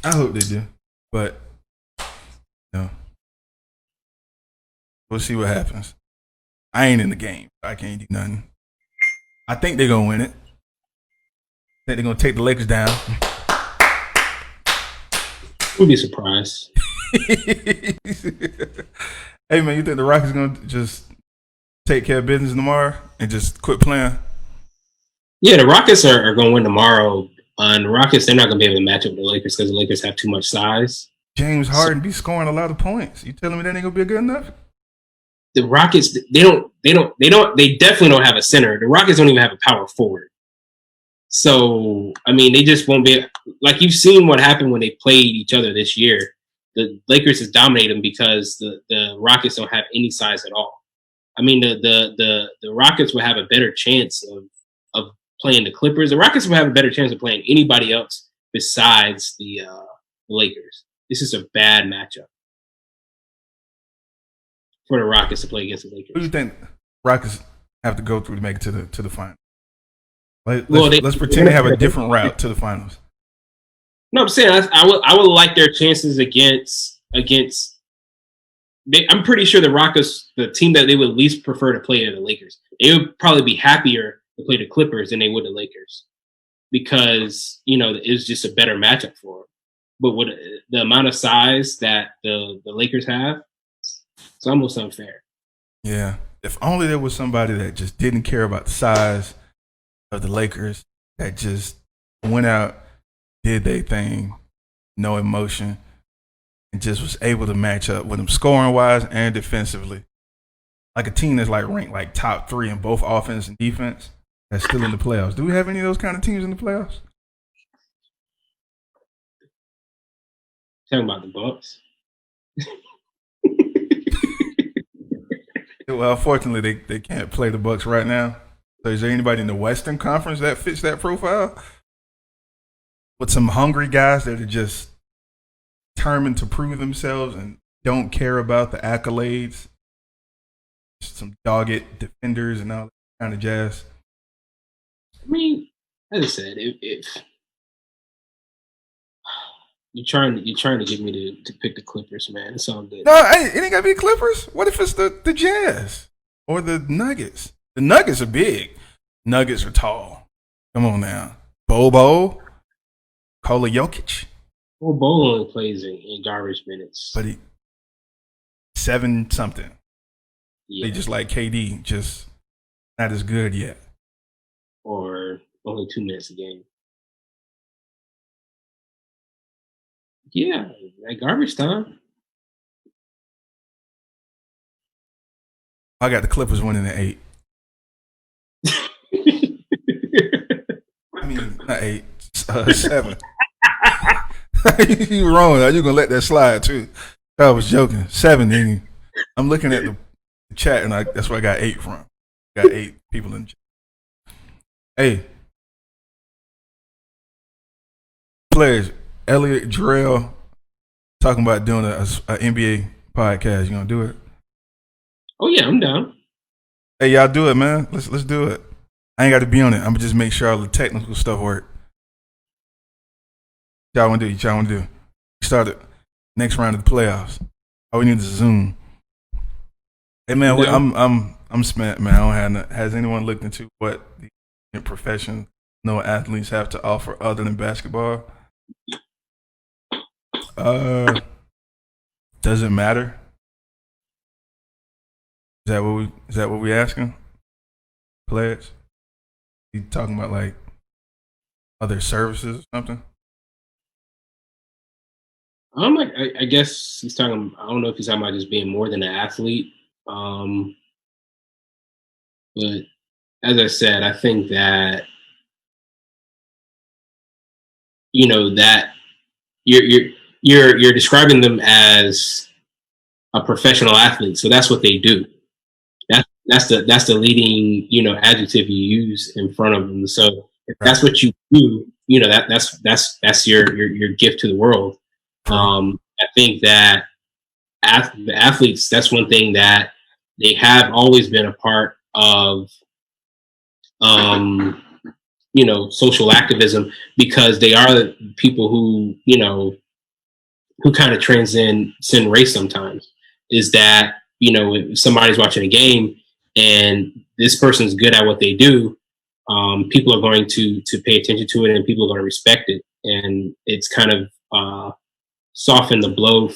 I hope they do, but no. We'll see what happens. I ain't in the game. I can't do nothing. I think they're gonna win it. I think they're gonna take the Lakers down. We'll be surprised. Hey man, you think the Rockets gonna just take care of business tomorrow and just quit playing? Yeah, the Rockets are going to win tomorrow. And the Rockets, they're not going to be able to match up with the Lakers because the Lakers have too much size. James Harden be scoring a lot of points. You telling me that ain't gonna be good enough? The Rockets, they definitely don't have a center. The Rockets don't even have a power forward. So, I mean, they just won't be like you've seen what happened when they played each other this year. The Lakers has dominated them because the Rockets don't have any size at all. I mean, the Rockets will have a better chance of playing the Clippers. The Rockets will have a better chance of playing anybody else besides the Lakers. This is a bad matchup for the Rockets to play against the Lakers. Who do you think Rockets have to go through to make it to the final? Let's pretend they have a different route to the finals. No, I'm saying I would like their chances against. I'm pretty sure the Rockets, the team that they would least prefer to play are the Lakers. They would probably be happier to play the Clippers than they would the Lakers because it was just a better matchup for them. But with the amount of size that the Lakers have, it's almost unfair. Yeah, if only there was somebody that just didn't care about the size of the Lakers, that just went out, did their thing, no emotion, and just was able to match up with them scoring wise and defensively. Like a team that's like ranked like top 3 in both offense and defense that's still in the playoffs. Do we have any of those kind of teams in the playoffs? Talking about the Bucks. Well, unfortunately, they can't play the Bucks right now. So is there anybody in the Western Conference that fits that profile? With some hungry guys that are just determined to prove themselves and don't care about the accolades. Some dogged defenders and all that kind of jazz. I mean, as I said, if you're trying to get me to pick the Clippers, man, it's all good. No, it ain't gotta be Clippers. What if it's the Jazz or the Nuggets? The Nuggets are big. Nuggets are tall. Come on now. Bobo. Kola Jokic. Well, Bo only plays in garbage minutes. But he 7 something. Yeah. They just like KD, just not as good yet. Or only 2 minutes a game. Yeah, at garbage time. I got the Clippers winning at 8. I mean, not 8, 7. You wrong. You're gonna let that slide too. I was joking. 7. Then I'm looking at the chat, and that's where I got 8 from. Got 8 people in the chat. Hey, players, Elliot Jarrell talking about doing a NBA podcast. You gonna do it? Oh yeah, I'm down. Hey, y'all do it, man. Let's do it. I ain't got to be on it. I'm gonna just make sure all the technical stuff work. What y'all want to do? Start it next round of the playoffs. All we need is Zoom. Hey man, I'm spent, man. I don't have. Has anyone looked into what the professional athletes have to offer other than basketball? Does it matter? Is that what we asking? Players? You talking about like other services or something? I guess he's talking. I don't know if he's talking about just being more than an athlete. But as I said, I think that that you're you're describing them as a professional athlete, so that's what they do. That's the leading adjective you use in front of them. So if that's what you do, that's your gift to the world. I think that the athletes, that's one thing that they have always been a part of, social activism, because they are the people who kind of transcend race sometimes. Is that, if somebody's watching a game and this person's good at what they do, people are going to pay attention to it, and people are going to respect it. And it's kind of soften the blow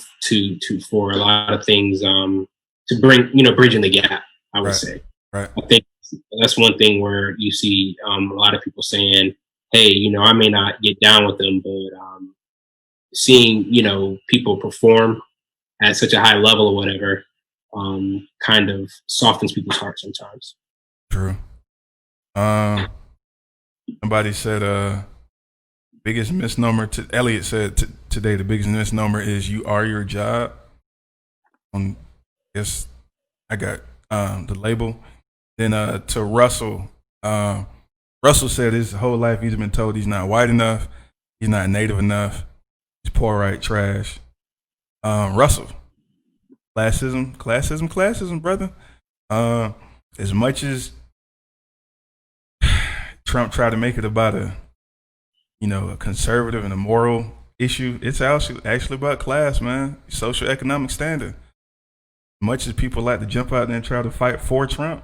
for a lot of things, to bring, bridging the gap, I would say. Right. I think that's one thing where you see a lot of people saying, hey, I may not get down with them, but seeing, people perform at such a high level or whatever, kind of softens people's hearts sometimes. True. Somebody said, biggest misnomer, Elliot said today, the biggest misnomer is you are your job. Yes, I got the label. Then to Russell, Russell said his whole life he's been told he's not white enough, he's not native enough, he's poor, right, trash. Russell, classism, brother. As much as Trump tried to make it about a conservative and a moral issue, it's actually about class, man. Social economic standard. Much as people like to jump out there and try to fight for Trump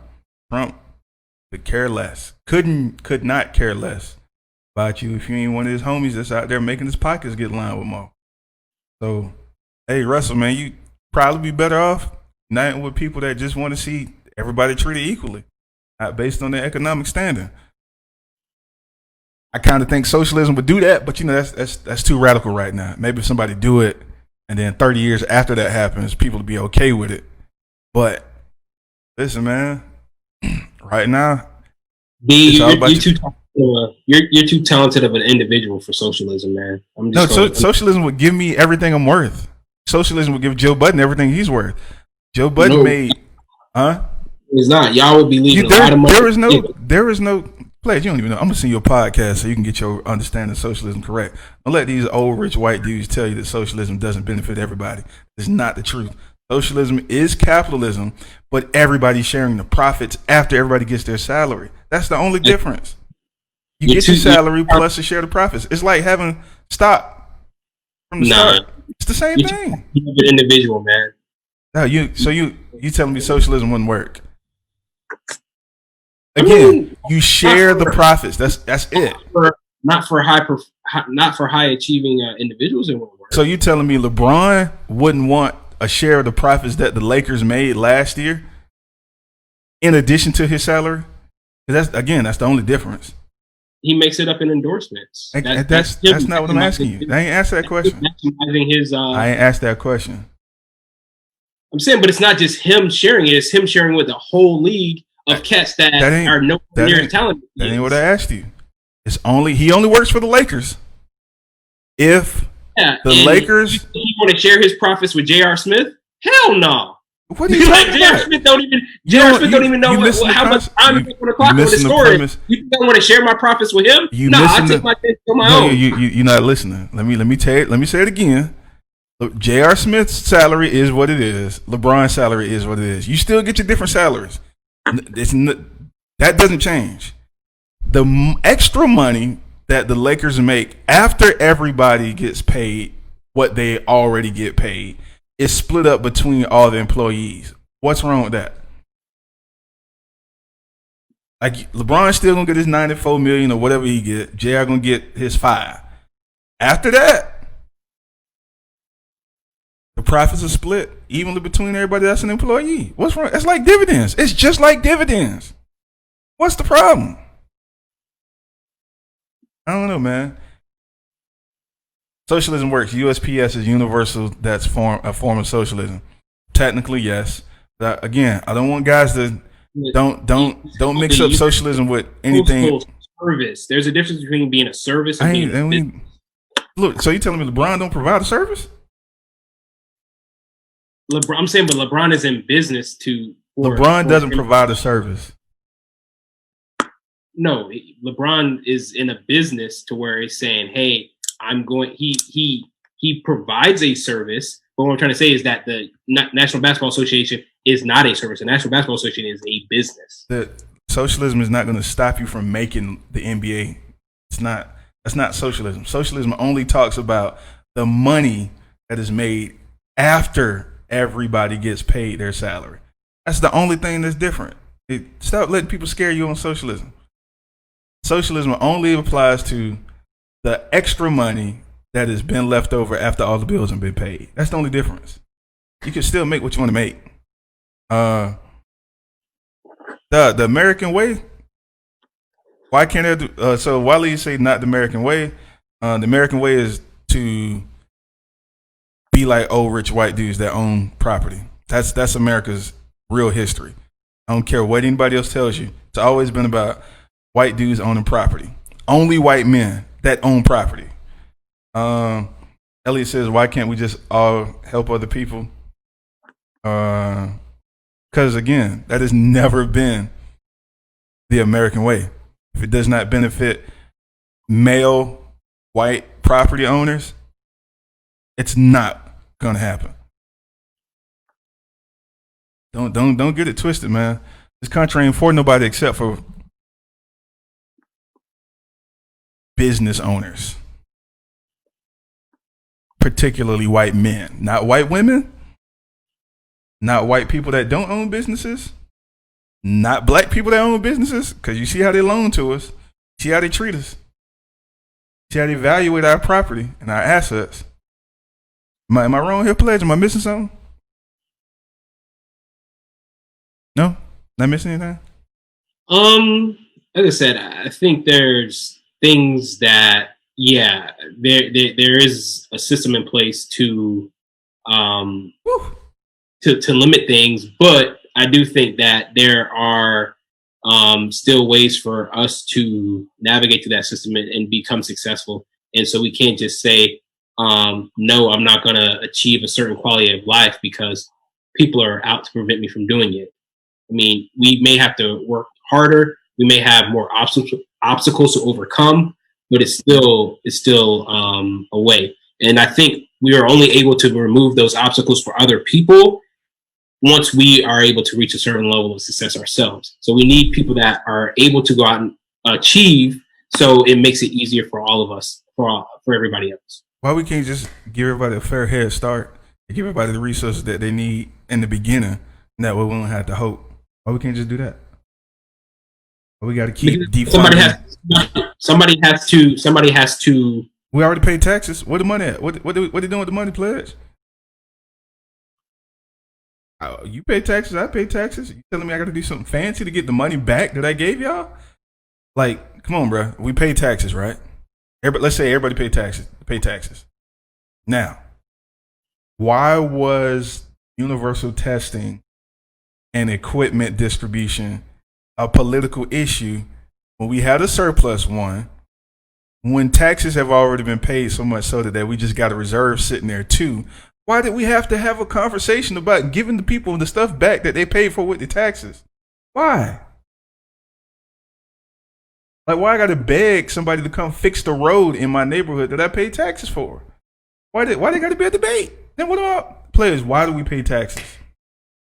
could care less. Could not care less about you if you ain't one of his homies that's out there making his pockets get lined with more. So, hey, Russell, man, you probably be better off uniting with people that just want to see everybody treated equally, not based on their economic standing. I kind of think socialism would do that, but that's too radical right now. Maybe if somebody do it, and then 30 years after that happens, people will be okay with it. But listen, man, right now, you're too talented of an individual for socialism, man. Socialism would give me everything I'm worth. Socialism would give Joe Budden everything he's worth. Joe Budden made, It's not. Y'all would be leaving a lot of money. There is no. Pledge, you don't even know. I'm gonna send you a podcast so you can get your understanding of socialism correct. Don't let these old rich white dudes tell you that socialism doesn't benefit everybody. It's not the truth. Socialism is capitalism, but everybody's sharing the profits after everybody gets their salary. That's the only difference. You get your salary plus you share the profits. It's like having stock from the start. It's the same thing. You're an individual, man. No, you telling me socialism wouldn't work? Again, you share the profits. That's it. Not for high achieving individuals. It won't work. So you telling me LeBron wouldn't want a share of the profits that the Lakers made last year, in addition to his salary? That's the only difference. He makes it up in endorsements. That's not what I'm asking you. I ain't asked that question. I ain't asked that question. I'm saying, but it's not just him sharing it. It's him sharing with the whole league of cats that are nowhere near as talented. That ain't what I asked you. He only works for the Lakers. If the Lakers, he want to share his profits with J.R. Smith? Hell no. What are you talking about? J.R. Smith don't even know how much time he's going to clock on the story. You don't want to share my profits with him? I take my things on my own. You're not listening. Let me say it again. Look, J.R. Smith's salary is what it is. LeBron's salary is what it is. You still get your different salaries. That doesn't change. The extra money that the Lakers make after everybody gets paid what they already get paid is split up between all the employees. What's wrong with that? Like, LeBron's still gonna get his $94 million or whatever he get. JR gonna get his $5 million. After that, the profits are split evenly between everybody that's an employee. What's wrong? It's like dividends. It's just like dividends. What's the problem? I don't know, man. Socialism works. USPS is universal. That's a form of socialism. Technically, yes. But again, I don't want guys to don't mix up socialism with anything. Service. There's a difference between being a service and being a business. Look, so you telling me LeBron don't provide a service? I'm saying, but LeBron is in business to. LeBron doesn't provide a service. No, LeBron is in a business to where he's saying, "Hey, I'm going." He provides a service, but what I'm trying to say is that the National Basketball Association is not a service. The National Basketball Association is a business. That socialism is not going to stop you from making the NBA. It's not. That's not socialism. Socialism only talks about the money that is made after everybody gets paid their salary. That's the only thing that's different. Stop letting people scare you on socialism. Socialism only applies to the extra money that has been left over after all the bills have been paid. That's the only difference. You can still make what you want to make. The American way. Why can't I do? So Wiley say not the American way. The American way is to be like old rich white dudes that own property. That's America's real history. I don't care what anybody else tells you. It's always been about white dudes owning property. Only white men that own property. Elliot says, why can't we just all help other people? Because again, that has never been the American way. If it does not benefit male white property owners, it's not gonna happen. Don't get it twisted, man. This country ain't for nobody except for business owners, particularly white men, not white women, not white people that don't own businesses, not black people that own businesses, because you see how they loan to us, see how they treat us, see how they evaluate our property and our assets. Am I wrong here, Pledge? Am I missing something? No? Not missing anything? Like I said, I think there's things that, yeah, there is a system in place to limit things, but I do think that there are still ways for us to navigate through that system and become successful. And so we can't just say, no, I'm not going to achieve a certain quality of life because people are out to prevent me from doing it. I mean, we may have to work harder. We may have more obstacles to overcome, but it's still a way. And I think we are only able to remove those obstacles for other people once we are able to reach a certain level of success ourselves. So we need people that are able to go out and achieve, so it makes it easier for all of us, for everybody else. Why we can't just give everybody a fair head start, give everybody the resources that they need in the beginning, and that way we don't have to hope? Why we can't just do that? Why we got to keep defunding? Somebody has to. We already paid taxes. Where the money at? What they doing with the money, Pledge? You pay taxes, I pay taxes. You telling me I got to do something fancy to get the money back that I gave y'all? Like, come on, bro. We pay taxes, right? Let's say everybody pay taxes. Pay taxes. Now, why was universal testing and equipment distribution a political issue when we had a surplus one, when taxes have already been paid so much so that we just got a reserve sitting there too? Why did we have to have a conversation about giving the people the stuff back that they paid for with the taxes? Why? Like, why I got to beg somebody to come fix the road in my neighborhood that I paid taxes for? Why they got to be a debate? Then what about players? Why do we pay taxes?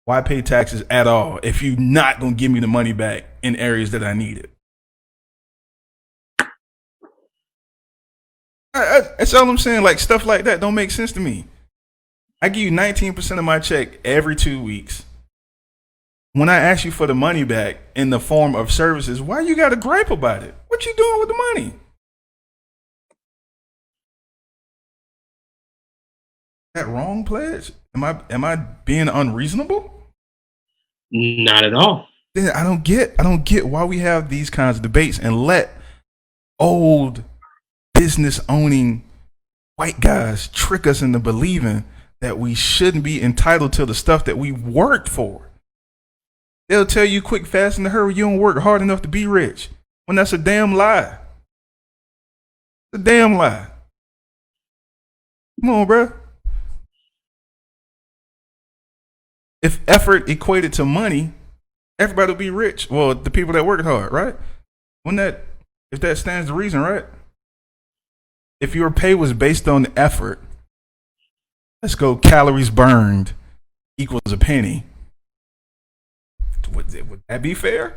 Why pay taxes at all if you're not going to give me the money back in areas that I need it? That's all I'm saying. Like, stuff like that don't make sense to me. I give you 19% of my check every 2 weeks. When I ask you for the money back in the form of services, why you got to gripe about it? What you doing with the money? Is that wrong, Pledge? Am I being unreasonable? Not at all. I don't get why we have these kinds of debates and let old business owning white guys trick us into believing that we shouldn't be entitled to the stuff that we worked for. They'll tell you quick, fast, and in a hurry you don't work hard enough to be rich, when that's a damn lie. It's a damn lie. Come on, bro. If effort equated to money, everybody would be rich. Well, the people that worked hard, right? If that stands to reason, right? If your pay was based on effort, let's go calories burned equals a penny. Would that be fair?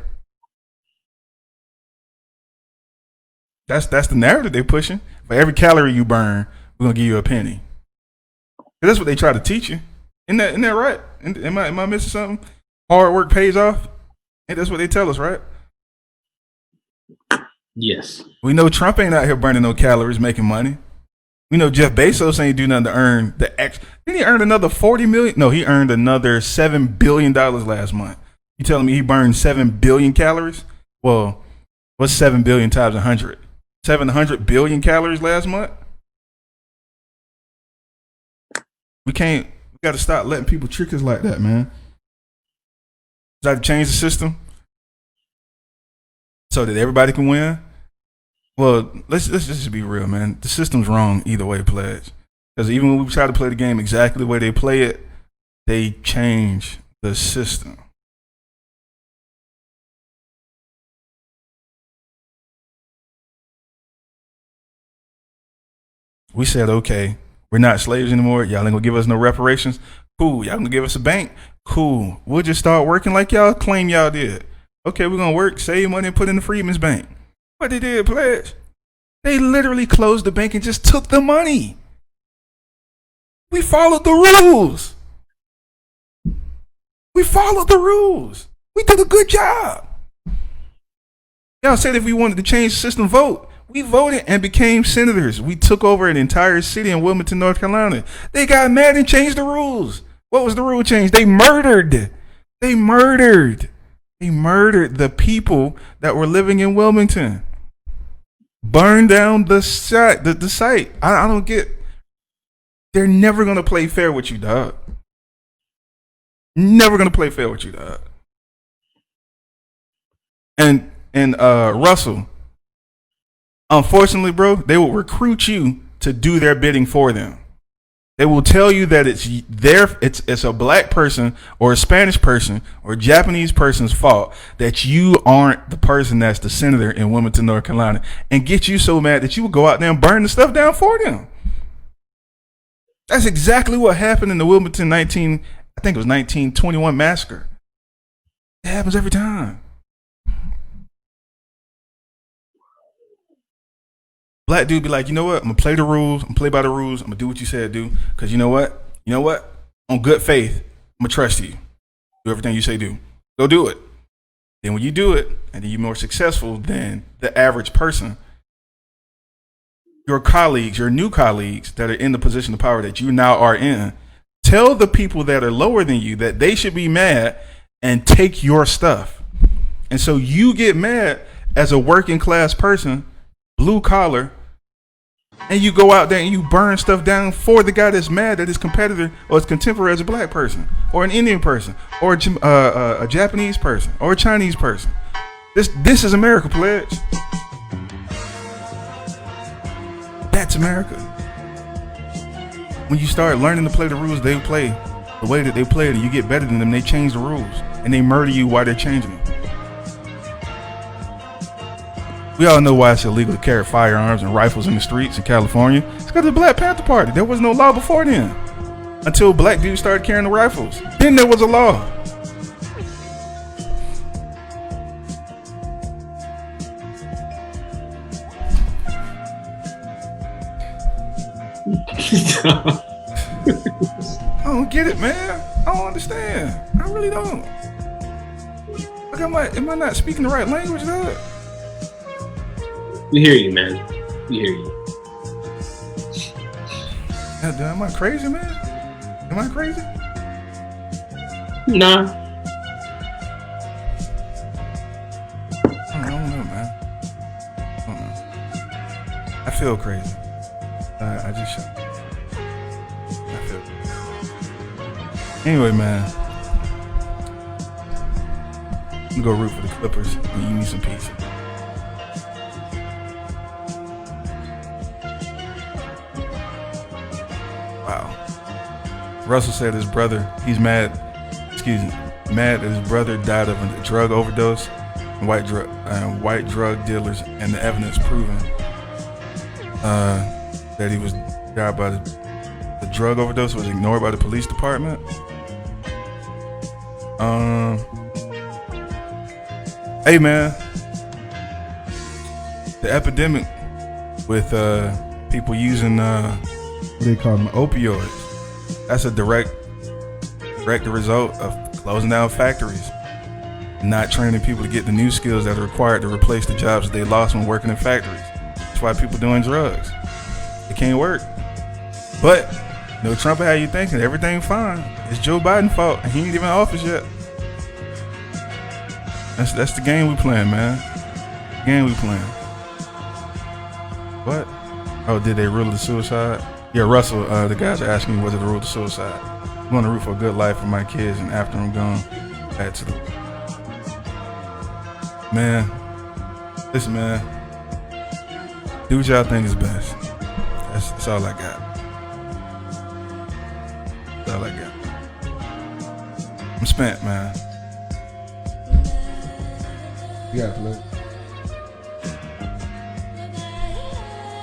That's the narrative they're pushing. For every calorie you burn, we're gonna give you a penny. That's what they try to teach you. Isn't that right? Am I missing something? Hard work pays off. Hey, that's what they tell us, right? Yes. We know Trump ain't out here burning no calories, making money. We know Jeff Bezos ain't do nothing to earn the X. Then he earned another 40 million. No, he earned another $7 billion last month. You telling me he burned 7 billion calories? Well, what's 7 billion times 100? 700 billion calories last month? We got to stop letting people trick us like that, man. Try to change the system so that everybody can win. Well, let's just be real, man. The system's wrong either way, pledge. Because even when we try to play the game exactly the way they play it, they change the system. We said, okay, we're not slaves anymore. Y'all ain't gonna give us no reparations. Cool. Y'all gonna give us a bank. Cool. We'll just start working like y'all claim y'all did. Okay, we're gonna work, save money, and put in the Freedmen's Bank. What they did, pledge? They literally closed the bank and just took the money. We followed the rules. We followed the rules. We did a good job. Y'all said if we wanted to change the system, vote. We voted and became senators. We took over an entire city in Wilmington, North Carolina. They got mad and changed the rules. What was the rule change? They murdered the people that were living in Wilmington. Burned down the site. The site. I don't get. They're never gonna play fair with you, dog. Never gonna play fair with you, dog. And Russell, unfortunately, bro, they will recruit you to do their bidding for them. They will tell you that it's a black person or a Spanish person or a Japanese person's fault that you aren't the person that's the senator in Wilmington, North Carolina, and get you so mad that you will go out there and burn the stuff down for them. That's exactly what happened in the Wilmington 1921 massacre. It happens every time. Black dude be like, you know what? I'm gonna play the rules. I'm gonna play by the rules. I'm gonna do what you said do. Cause you know what? On good faith, I'm gonna trust you. Do everything you say do. Go do it. Then when you do it, and then you're more successful than the average person, your colleagues, your new colleagues that are in the position of power that you now are in, tell the people that are lower than you that they should be mad and take your stuff. And so you get mad as a working class person, blue collar, and you go out there and you burn stuff down for the guy that's mad that his competitor or his contemporary is a black person or an Indian person or a Japanese person or a Chinese person. This is America, pledge. That's America. When you start learning to play the rules they play, the way that they play it, and you get better than them, they change the rules and they murder you while they're changing them. We all know why it's illegal to carry firearms and rifles in the streets in California. It's because of the Black Panther Party. There was no law before then. Until black dudes started carrying the rifles. Then there was a law. I don't get it, man. I don't understand. I really don't. Like, am I not speaking the right language, though? We hear you, man. We hear you. Am I crazy, man? Am I crazy? Nah. I don't know, man. I don't know. I feel crazy. I feel crazy. Anyway, man. I'm gonna go root for the Clippers and eat me some pizza. Wow. Russell said his brother, he's mad that his brother died of a drug overdose and white drug dealers, and the evidence proving that he was died by the drug overdose was ignored by the police department. Hey man, the epidemic with people using what do they call them, opioids, that's a direct result of closing down factories, not training people to get the new skills that are required to replace the jobs that they lost when working in factories. That's why people doing drugs. It can't work. But no, Trump had you thinking everything fine. It's Joe Biden's fault, and he ain't even in office yet. That's the game we playing, man. The game we playing. What? Oh, did they rule the suicide? Yeah, Russell, the guys are asking me whether to rule the suicide. I'm going to root for a good life for my kids, and after I'm gone, back to the... Man, listen, man. Do what y'all think is best. That's all I got. That's all I got. I'm spent, man. You got to play.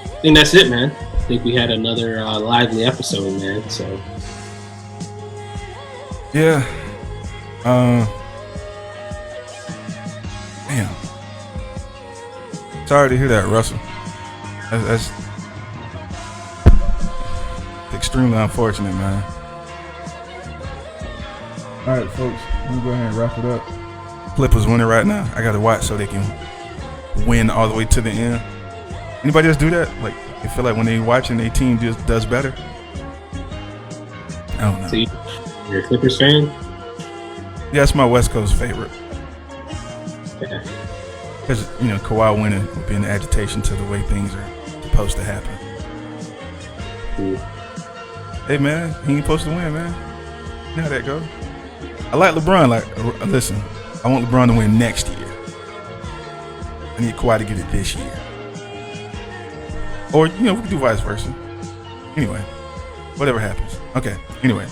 I think that's it, man. I think we had another lively episode, man. So yeah. Damn. Sorry to hear that, Russell. That's extremely unfortunate, man. All right, folks, we'll go ahead and wrap it up. Clippers winning right now. I got to watch so they can win all the way to the end. Anybody else do that? Like, they feel like when they watching, their team just does better? I don't know. So you're a Clippers fan? Yeah, it's my West Coast favorite. Yeah. Because, Kawhi winning would be an agitation to the way things are supposed to happen. Cool. Hey, man, he ain't supposed to win, man. You know how that goes. I like LeBron. Listen, I want LeBron to win next year. I need Kawhi to get it this year. Or, we can do vice versa. Anyway, whatever happens. Okay, anyway.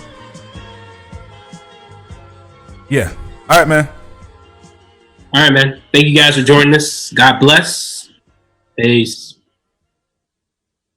Yeah. All right, man. All right, man. Thank you guys for joining us. God bless. Peace.